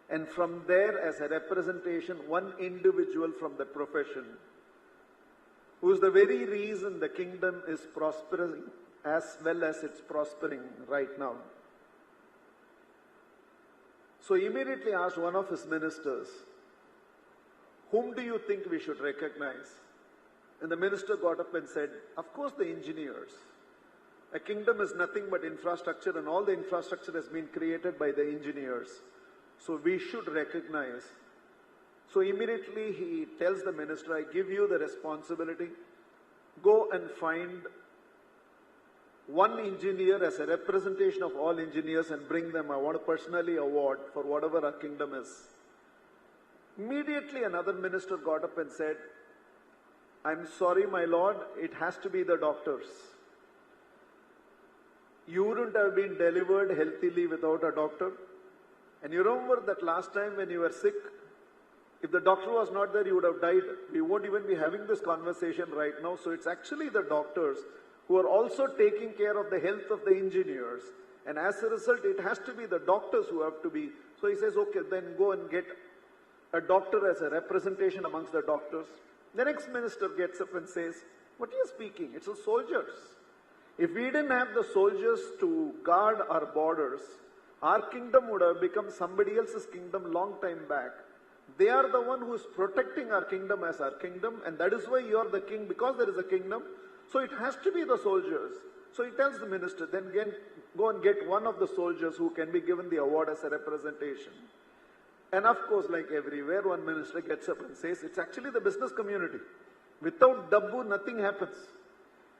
And from there, as a representation, one individual from the profession, who is the very reason the kingdom is prospering as well as it's prospering right now. So immediately asked one of his ministers, whom do you think we should recognize? And the minister got up and said, of course the engineers. A kingdom is nothing but infrastructure, and all the infrastructure has been created by the engineers. So we should recognize. So immediately he tells the minister, I give you the responsibility. Go and find one engineer as a representation of all engineers and bring them. I want to personally award for whatever our kingdom is. Immediately another minister got up and said, I'm sorry, my lord, it has to be the doctors. You wouldn't have been delivered healthily without a doctor. And you remember that last time when you were sick, if the doctor was not there, you would have died. We won't even be having this conversation right now. So it's actually the doctors who are also taking care of the health of the engineers. And as a result, it has to be the doctors who have to be. So he says, okay, then go and get a doctor as a representation amongst the doctors. The next minister gets up and says, what are you speaking? It's the soldiers. If we didn't have the soldiers to guard our borders, our kingdom would have become somebody else's kingdom long time back. They are the one who is protecting our kingdom as our kingdom, and that is why you are the king, because there is a kingdom. So it has to be the soldiers. So he tells the minister, then again, go and get one of the soldiers who can be given the award as a representation. And of course, like everywhere, one minister gets up and says, it's actually the business community. Without Dabbu, nothing happens.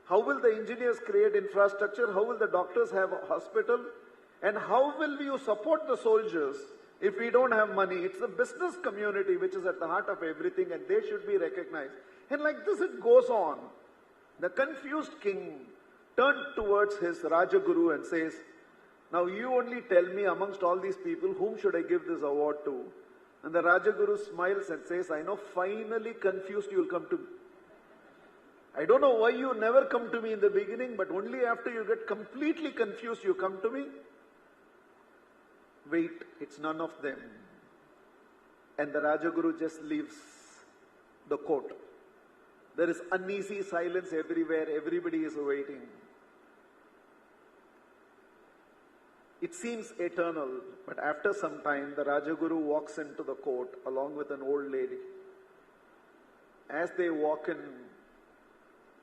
How will the engineers create infrastructure? How will the doctors have a hospital? And how will you support the soldiers if we don't have money? It's the business community which is at the heart of everything, and they should be recognized. And like this it goes on. The confused king turned towards his Rajaguru and says, now you only tell me amongst all these people, whom should I give this award to? And the Rajaguru smiles and says, I know finally confused you will come to me. I don't know why you never come to me in the beginning, but only after you get completely confused you come to me. Wait, it's none of them. And the Rajaguru just leaves the court. There is uneasy silence everywhere. Everybody is waiting. It seems eternal, but after some time, the Rajaguru walks into the court along with an old lady. As they walk in,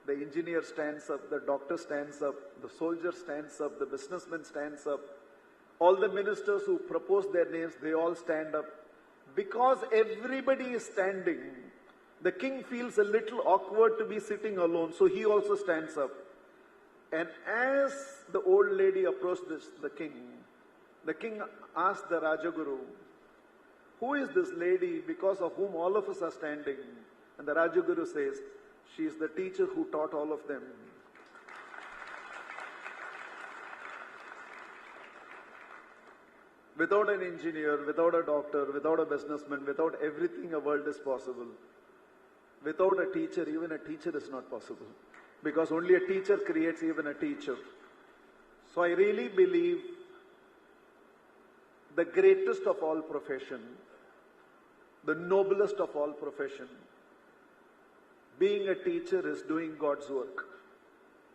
the engineer stands up, the doctor stands up, the soldier stands up, the businessman stands up. All the ministers who propose their names, they all stand up. Because everybody is standing, the king feels a little awkward to be sitting alone, so he also stands up. And as the old lady approached the king asked the Rajaguru, who is this lady because of whom all of us are standing? And the Rajaguru says, she is the teacher who taught all of them. Without an engineer, without a doctor, without a businessman, without everything, a world is possible. Without a teacher, even a teacher is not possible. Because only a teacher creates even a teacher. So I really believe the greatest of all profession, the noblest of all profession, being a teacher is doing God's work.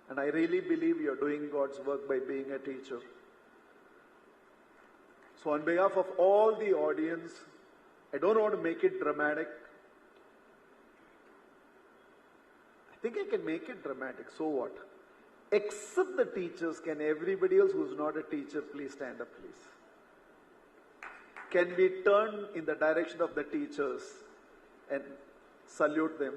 And I really believe you're doing God's work by being a teacher. So on behalf of all the audience, I don't want to make it dramatic. I think I can make it dramatic, so what? Except the teachers, can everybody else who's not a teacher please stand up, please? Can we turn in the direction of the teachers and salute them?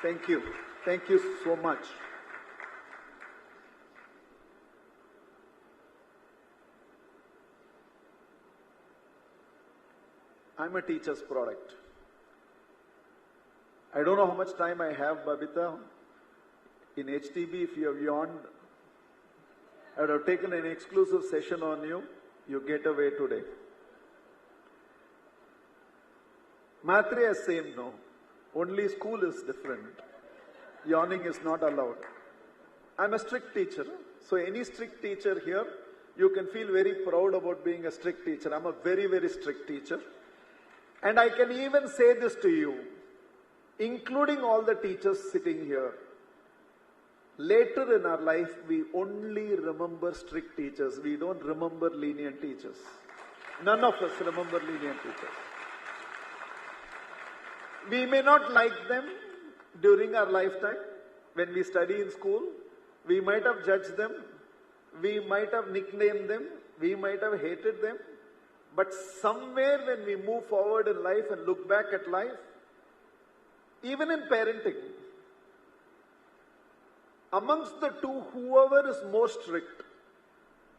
Thank you. Thank you so much. I'm a teacher's product. I don't know how much time I have, Babita. In HTB, if you have yawned, I would have taken an exclusive session on you. You get away today. Mahatria is same, no. Only school is different. Yawning is not allowed. I'm a strict teacher. So any strict teacher here, you can feel very proud about being a strict teacher. I'm a very, very strict teacher. And I can even say this to you, including all the teachers sitting here. Later in our life, we only remember strict teachers. We don't remember lenient teachers. None of us remember lenient teachers. We may not like them during our lifetime. When we study in school, we might have judged them. We might have nicknamed them. We might have hated them. But somewhere when we move forward in life and look back at life, even in parenting, amongst the two, whoever is more strict,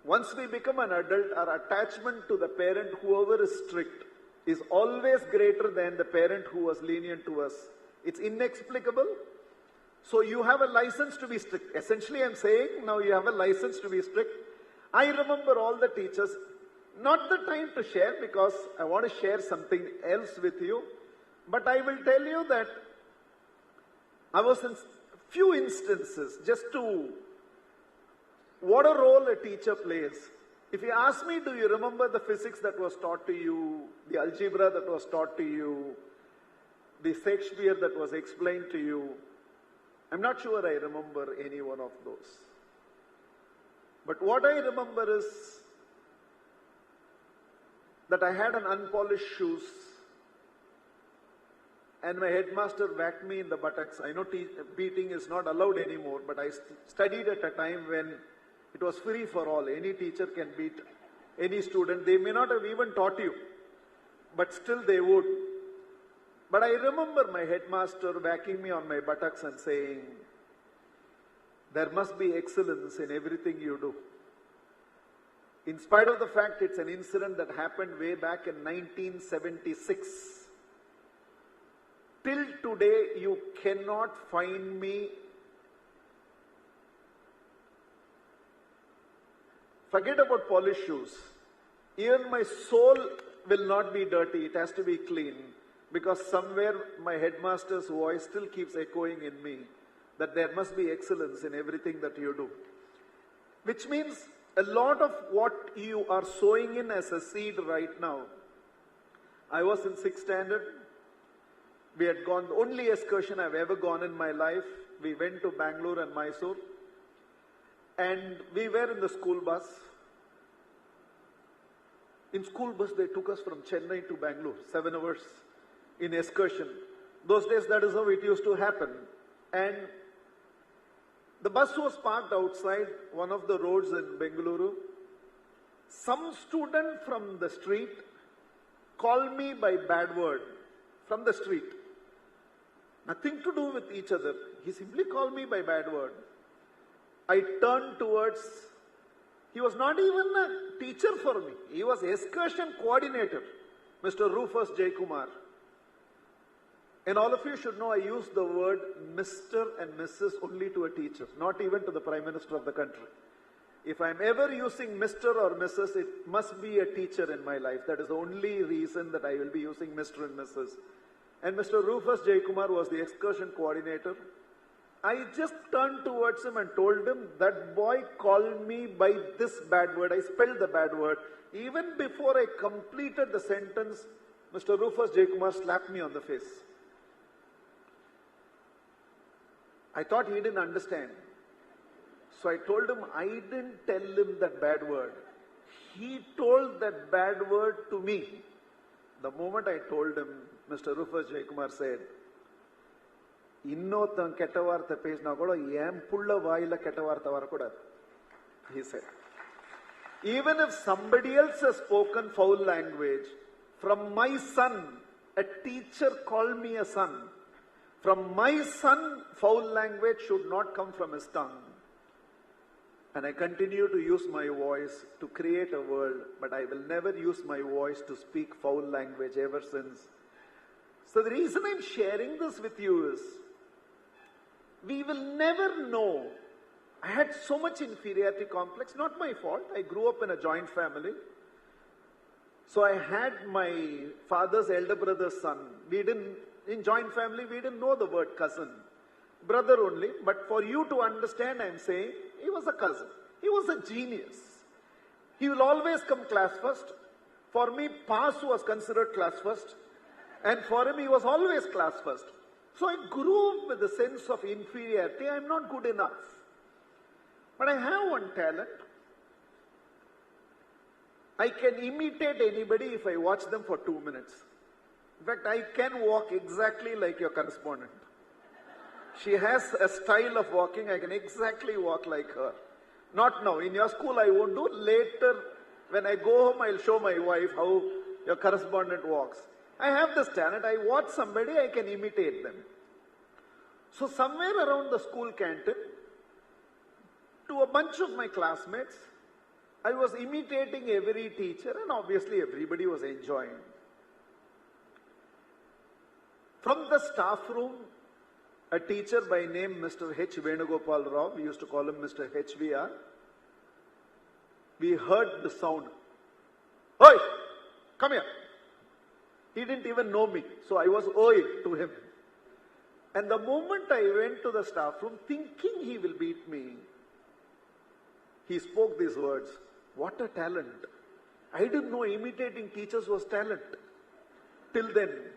once we become an adult, our attachment to the parent, whoever is strict, is always greater than the parent who was lenient to us. It's inexplicable. So you have a license to be strict. Essentially, I'm saying now you have a license to be strict. I remember all the teachers, not the time to share because I want to share something else with you, but I will tell you that I was in few instances just to what a role a teacher plays. If you ask me, do you remember the physics that was taught to you, the algebra that was taught to you, the Shakespeare that was explained to you, I'm not sure I remember any one of those. But what I remember is that I had an unpolished shoes and my headmaster whacked me in the buttocks. I know beating is not allowed anymore, but I studied at a time when it was free for all. Any teacher can beat any student. They may not have even taught you, but still they would. But I remember my headmaster whacking me on my buttocks and saying, there must be excellence in everything you do. In spite of the fact it's an incident that happened way back in 1976, till today you cannot find me. Forget about polished shoes. Even my soul will not be dirty. It has to be clean. Because somewhere my headmaster's voice still keeps echoing in me that there must be excellence in everything that you do. Which means a lot of what you are sowing in as a seed right now. I was in 6th standard. We had gone, the only excursion I've ever gone in my life. We went to Bangalore and Mysore. And we were in the school bus. In school bus, they took us from Chennai to Bangalore, 7 hours in excursion. Those days, that is how it used to happen. And the bus was parked outside one of the roads in Bengaluru. Some student from the street called me by bad word from the street. Nothing to do with each other. He simply called me by bad word. I turned towards, he was not even a teacher for me. He was excursion coordinator, Mr. Rufus J. Kumar. And all of you should know I use the word Mr. and Mrs. only to a teacher, not even to the Prime Minister of the country. If I'm ever using Mr. or Mrs., it must be a teacher in my life. That is the only reason that I will be using Mr. and Mrs. And Mr. Rufus J. Kumar was the excursion coordinator. I just turned towards him and told him, that boy called me by this bad word. I spelled the bad word. Even before I completed the sentence, Mr. Rufus J. Kumar slapped me on the face. I thought he didn't understand. So I told him, I didn't tell him that bad word. He told that bad word to me. The moment I told him, Mr. Rufus J. Kumar said, இன்னொருத்தன் கெட்ட வார்த்தை பேசினா கூட என் புள்ள வாயில கெட்ட வார்த்தை வரக்கூடாது. He said, even if somebody else has spoken foul language, from my son, a teacher called me a son. From my son, foul language should not come from his tongue. And I continue to use my voice to create a world, but I will never use my voice to speak foul language ever since. So the reason I'm sharing this with you is, we will never know. I had so much inferiority complex, not my fault. I grew up in a joint family. So I had my father's elder brother's son. In joint family, we didn't know the word cousin. brother only, but for you to understand, I'm saying he was a cousin. He was a genius. He will always come class first. For me, pass was considered class first. And for him, he was always class first. So I grew up with a sense of inferiority. I'm not good enough. But I have one talent. I can imitate anybody if I watch them for 2 minutes. In fact, I can walk exactly like your correspondent. She has a style of walking, I can exactly walk like her. Not now. In your school, I won't do. Later, when I go home, I'll show my wife how your correspondent walks. I have this talent. I watch somebody, I can imitate them. So somewhere around the school canteen, to a bunch of my classmates, I was imitating every teacher, and obviously everybody was enjoying. From the staff room, a teacher by name Mr. H. Venugopal Rao, we used to call him Mr. HVR, we heard the sound. Oi, come here. He didn't even know me, so I was oi to him. And the moment I went to the staff room thinking he will beat me, he spoke these words, "What a talent." I didn't know imitating teachers was talent. Till then,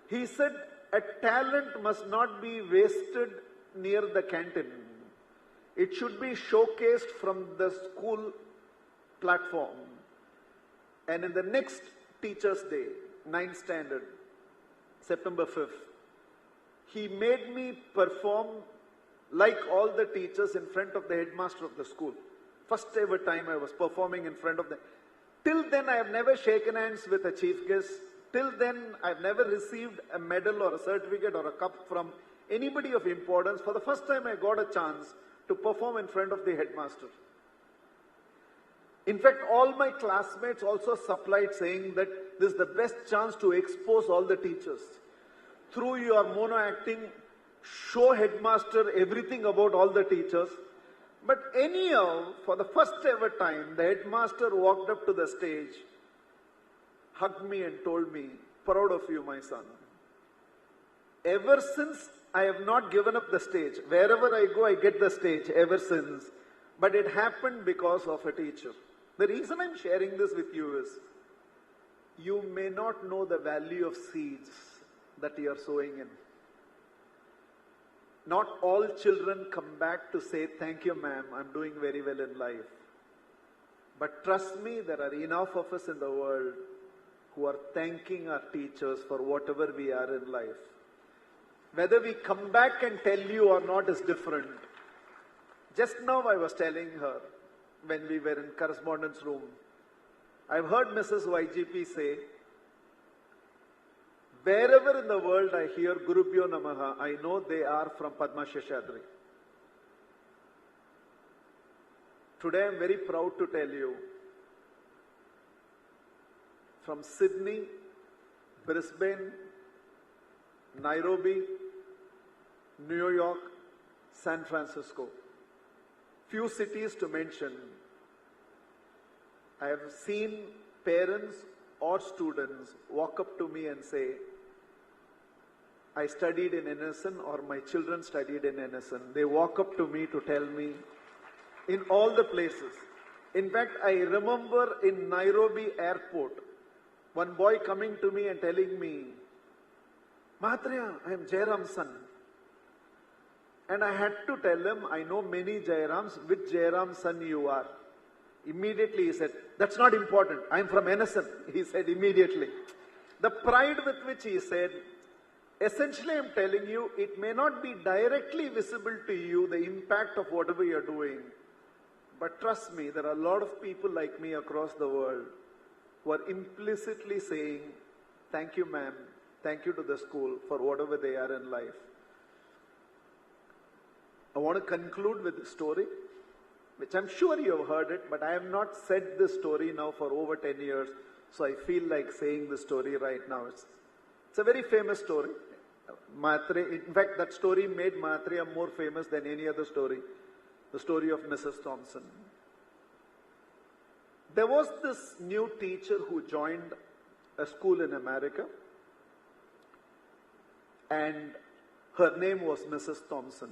he said, a talent must not be wasted near the canteen. It should be showcased from the school platform. And in the next Teachers' Day, 9th standard, September 5th, he made me perform like all the teachers in front of the headmaster of the school. First ever time I was performing in front of them. Till then I have never shaken hands with a chief guest. Till then I've never received a medal or a certificate or a cup from anybody of importance. For the first time I got a chance to perform in front of the headmaster. In fact, all my classmates also supplied saying that this is the best chance to expose all the teachers. Through your mono acting, show headmaster everything about all the teachers. But anyhow, for the first ever time, the headmaster walked up to the stage, hugged me and told me, "Proud of you, my son." Ever since, I have not given up the stage. Wherever I go, I get the stage ever since. But it happened because of a teacher. The reason I'm sharing this with you is, you may not know the value of seeds that you are sowing in. Not all children come back to say, "Thank you, ma'am, I'm doing very well in life." But trust me, there are enough of us in the world who are thanking our teachers for whatever we are in life. Whether we come back and tell you or not is different. Just now I was telling her, when we were in correspondence room, I've heard Mrs. YGP say, wherever in the world I hear Gurubhyo Namaha, I know they are from Padma Sheshadri. Today I'm very proud to tell you, from Sydney, Brisbane, Nairobi, New York, San Francisco, few cities to mention, I have seen parents or students walk up to me and say, "I studied in NSN," or "My children studied in NSN." They walk up to me to tell me in all the places. In fact, I remember in Nairobi airport, one boy coming to me and telling me, "Mahatria, I am Jairam's son." And I had to tell him, "I know many Jairams, which Jairam's son you are." Immediately he said, "That's not important. I am from NSN," he said immediately. The pride with which he said, essentially I'm telling you, it may not be directly visible to you, the impact of whatever you're doing. But trust me, there are a lot of people like me across the world who are implicitly saying, "Thank you, ma'am. Thank you to the school for whatever they are in life." I want to conclude with a story, which I'm sure you have heard it, but I have not said this story now for over 10 years, so I feel like saying this story right now. It's a very famous story. Mahatria, in fact, that story made Mahatria more famous than any other story, the story of Mrs. Thompson. There was this new teacher who joined a school in America, and Her name was Mrs. Thompson.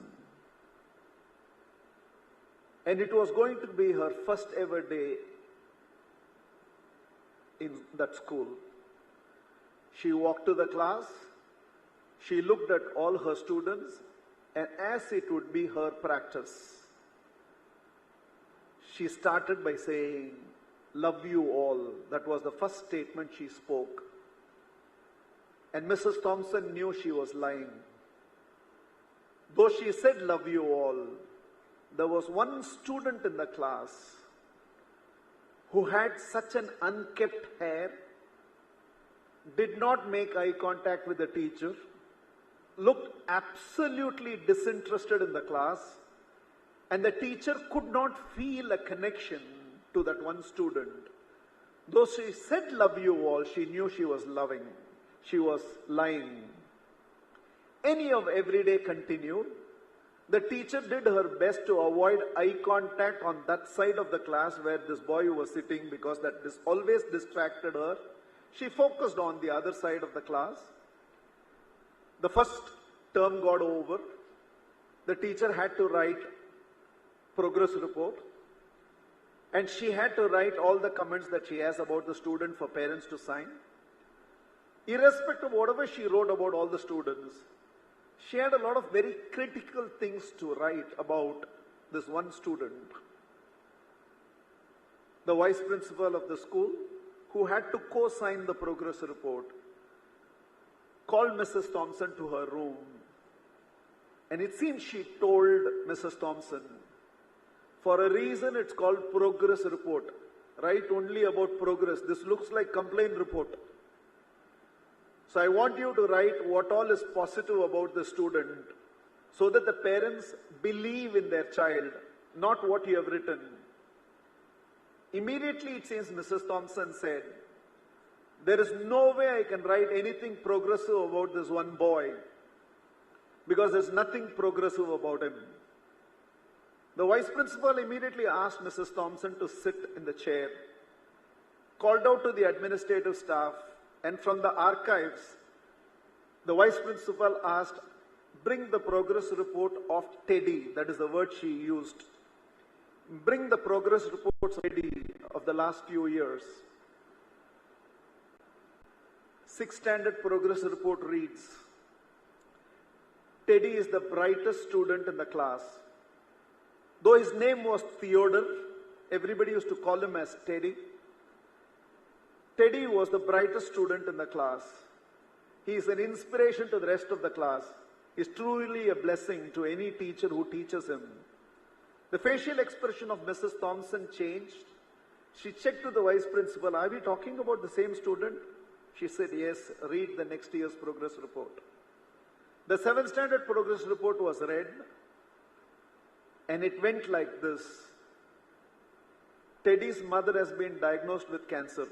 And it was going to be her first ever day in that school. She walked to the class, she looked at all her students, and as it would be her practice, she started by saying, "Love you all." That was the first statement she spoke. And Mrs. Thompson knew she was lying. Though she said, "Love you all," there was one student in the class who had such an unkempt hair, did not make eye contact with the teacher, looked absolutely disinterested in the class, and the teacher could not feel a connection to that one student. Though she said, "Love you all," she knew she was loving. She was lying. Any of every day continued. The teacher did her best to avoid eye contact on that side of the class where this boy was sitting, because that always distracted her. She focused on the other side of the class. The first term got over. The teacher had to write progress report, and she had to write all the comments that she has about the student for parents to sign. Irrespective of whatever she wrote about all the students, she had a lot of very critical things to write about this one student. The vice principal of the school, who had to co-sign the progress report, called Mrs. Thompson to her room. And it seems she told Mrs. Thompson, "For a reason it's called progress report. Write only about progress. This looks like complaint report. So I want you to write what all is positive about the student, so that the parents believe in their child, not what you have written." Immediately it seems Mrs. Thompson said, "There is no way I can write anything progressive about this one boy, because there's nothing progressive about him." The vice principal immediately asked Mrs. Thompson to sit in the chair, called out to the administrative staff, and from the archives, the vice principal asked, "Bring the progress report of Teddy." That is the word she used. "Bring the progress reports of Teddy of the last few years." 6th standard progress report reads, "Teddy is the brightest student in the class. Though his name was Theodore, everybody used to call him as Teddy. Teddy was the brightest student in the class. He is an inspiration to the rest of the class. He is truly a blessing to any teacher who teaches him." The facial expression of Mrs. Thompson changed. She checked to the vice principal, "Are we talking about the same student?" She said, "Yes, read the next year's progress report." The 7th standard progress report was read, and it went like this: "Teddy's mother has been diagnosed with cancer,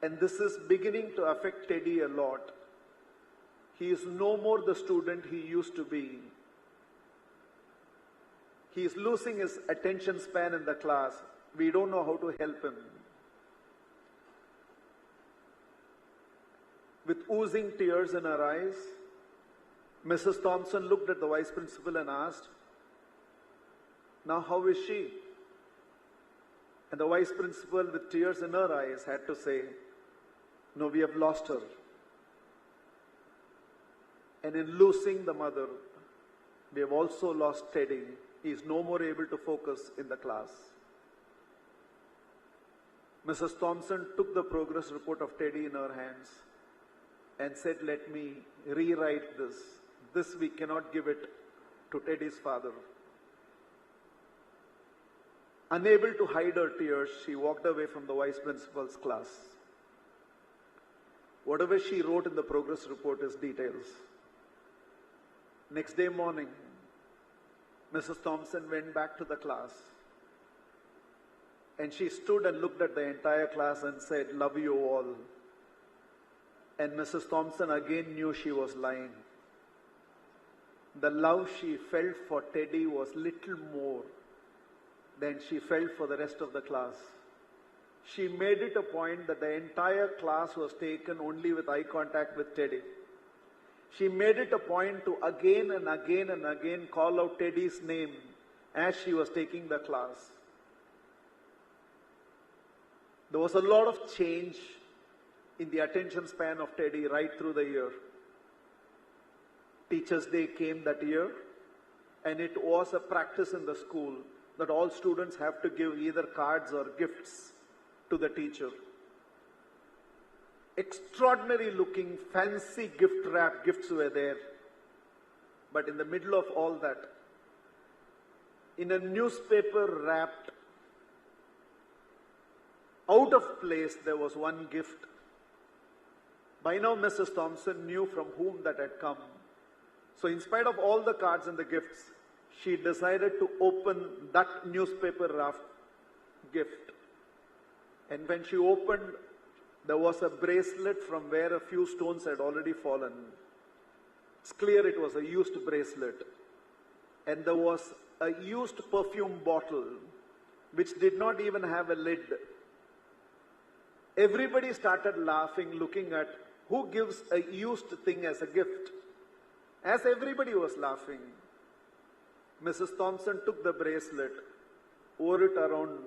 and this is beginning to affect Teddy a lot. He is no more the student he used to be. He is losing his attention span in the class. We don't know how to help him." With oozing tears in her eyes, Mrs. Thompson looked at the vice principal and asked, "Now how is she?" And the vice principal, with tears in her eyes, had to say, "No, we have lost her. And in losing the mother, we have also lost Teddy. He is no more able to focus in the class." Mrs. Thompson took the progress report of Teddy in her hands and said, "Let me rewrite this. This we cannot give it to Teddy's father." Unable to hide her tears, she walked away from the vice principal's class. Whatever she wrote in the progress report is details. Next day morning, Mrs. Thompson went back to the class, and she stood and looked at the entire class and said, "Love you all." And Mrs. Thompson again knew she was lying. The love she felt for Teddy was little more than she felt for the rest of the class. She made it a point that the entire class was taken only with eye contact with Teddy. she made it a point to again and again and again call out Teddy's name as she was taking the class. There was a lot of change in the attention span of Teddy right through the year. Teachers' Day came that year, and it was a practice in the school that all students have to give either cards or gifts to the teacher. Extraordinary looking, fancy gift wrap gifts were there. But in the middle of all that, in a newspaper wrapped, out of place, there was one gift. By now, Mrs. Thompson knew from whom that had come. So in spite of all the cards and the gifts, she decided to open that newspaper wrapped gift. And when she opened, there was a bracelet from where a few stones had already fallen. It's clear it was a used bracelet. And there was a used perfume bottle, which did not even have a lid. Everybody started laughing, looking at who gives a used thing as a gift. As everybody was laughing, Mrs. Thompson took the bracelet, wore it around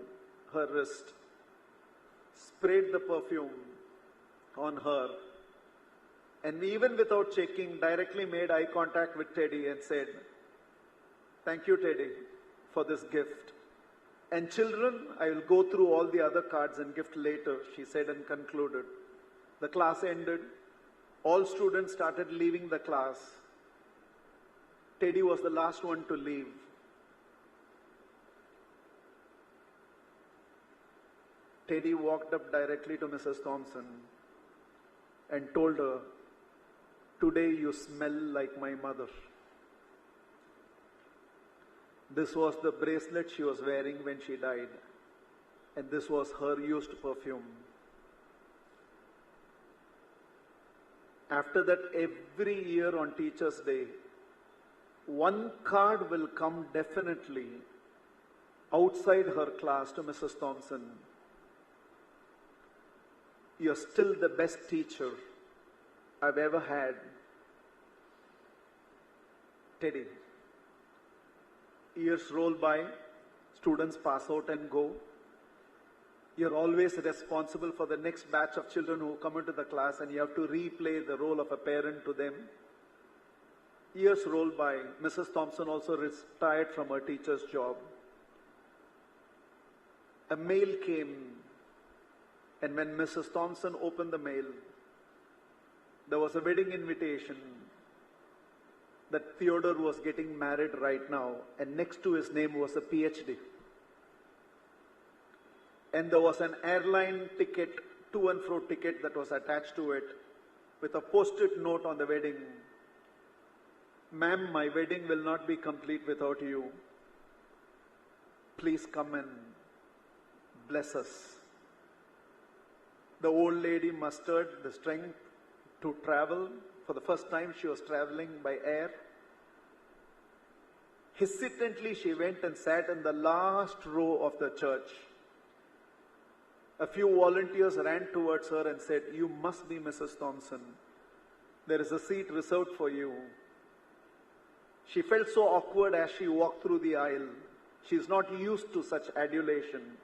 her wrist, sprayed the perfume on her, and even without checking, directly made eye contact with Teddy and said, "Thank you, Teddy, for this gift. And children, I will go through all the other cards and gift later," she said and concluded. The class ended. All students started leaving the class. Teddy was the last one to leave. Teddy walked up directly to Mrs. Thompson and told her, "Today you smell like my mother." This was the bracelet she was wearing when she died, and this was her used perfume. After that, every year on Teachers' Day, one card will come definitely outside her class to Mrs. Thompson. "You're still the best teacher I've ever had, Teddy." Years roll by, students pass out and go. You're always responsible for the next batch of children who come into the class, and you have to replay the role of a parent to them. Years roll by. Mrs. Thompson also retired from her teacher's job. A mail came, and when Mrs. Thompson opened the mail, there was a wedding invitation that Theodore was getting married right now, and next to his name was a PhD. And there was an airline ticket, to and fro ticket that was attached to it with a post-it note on the wedding. "Ma'am, my wedding will not be complete without you. Please come and bless us." The old lady mustered the strength to travel. For the first time, she was traveling by air. Hesitantly, she went and sat in the last row of the church. A few volunteers ran towards her and said, "You must be Mrs. Thompson. There is a seat reserved for you." She felt so awkward as she walked through the aisle. She is not used to such adulation.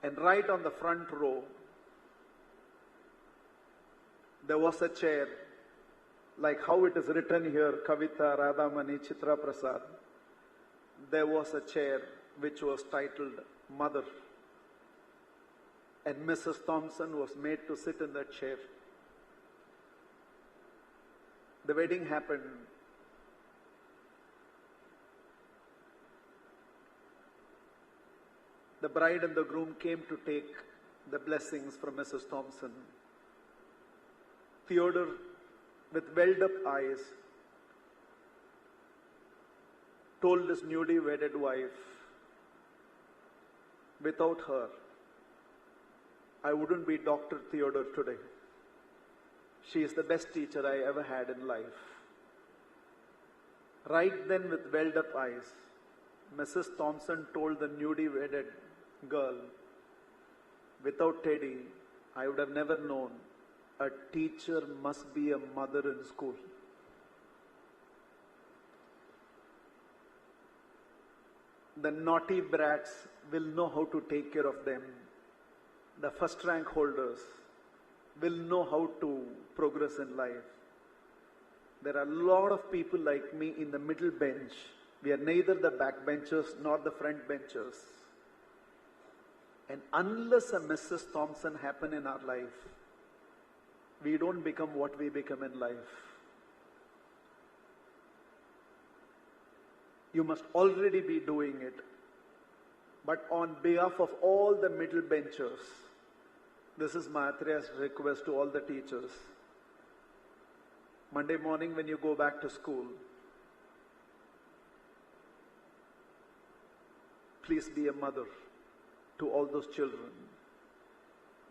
And right on the front row, there was a chair, like how it is written here, Kavita, Radhamani, Chitra Prasad. There was a chair which was titled Mother. And Mrs. Thompson was made to sit in that chair. The wedding happened. The bride and the groom came to take the blessings from Mrs. Thompson. Theodore, with welled-up eyes, told his newly wedded wife, "Without her, I wouldn't be Dr. Theodore today. She is the best teacher I ever had in life." Right then, with welled-up eyes, Mrs. Thompson told the newly wedded girl, "Without Teddy, I would have never known a teacher must be a mother in school. The naughty brats will know how to take care of them. The first rank holders will know how to progress in life. There are a lot of people like me in the middle bench. We are neither the backbenchers nor the front benchers. And unless a Mrs. Thompson happen in our life, we don't become what we become in life. You must already be doing it. But on behalf of all the middle benchers, this is Mahatria's request to all the teachers. Monday morning when you go back to school, please be a mother to all those children.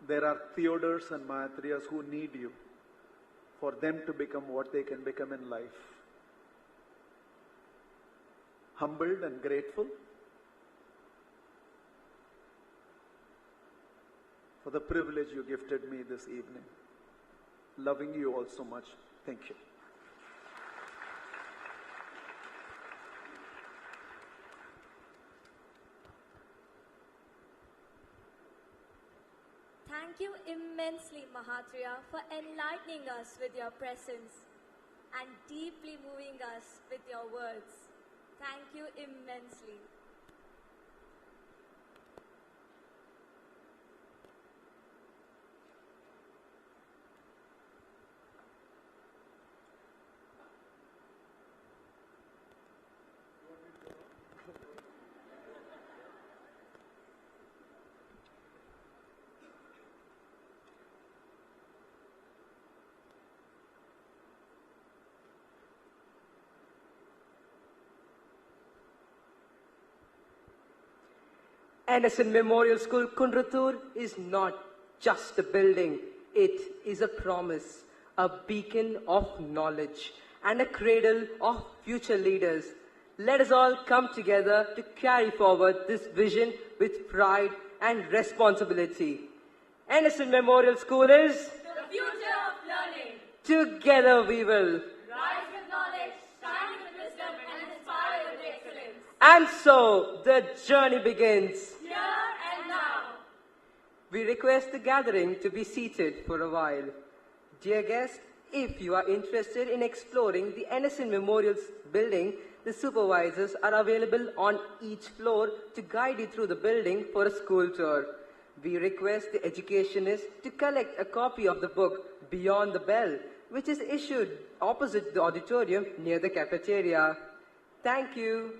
There are Theodores and Mahatrias who need you for them to become what they can become in life. Humbled and grateful for the privilege you gifted me this evening. Loving you all so much. Thank you. Thank you immensely, Mahatria, for enlightening us with your presence and deeply moving us with your words. Thank you immensely. Anderson Memorial School, Kundratur, is not just a building. It is a promise, a beacon of knowledge, and a cradle of future leaders. Let us all come together to carry forward this vision with pride and responsibility. Anderson Memorial School is the future of learning. Together we will Rise with knowledge, shine with wisdom, and inspire with excellence. And so the journey begins. Here and now. We request the gathering to be seated for a while. Dear guests, if you are interested in exploring the Anderson Memorial building, the supervisors are available on each floor to guide you through the building for a school tour. We request the educationists to collect a copy of the book Beyond the Bell, which is issued opposite the auditorium near the cafeteria. Thank you.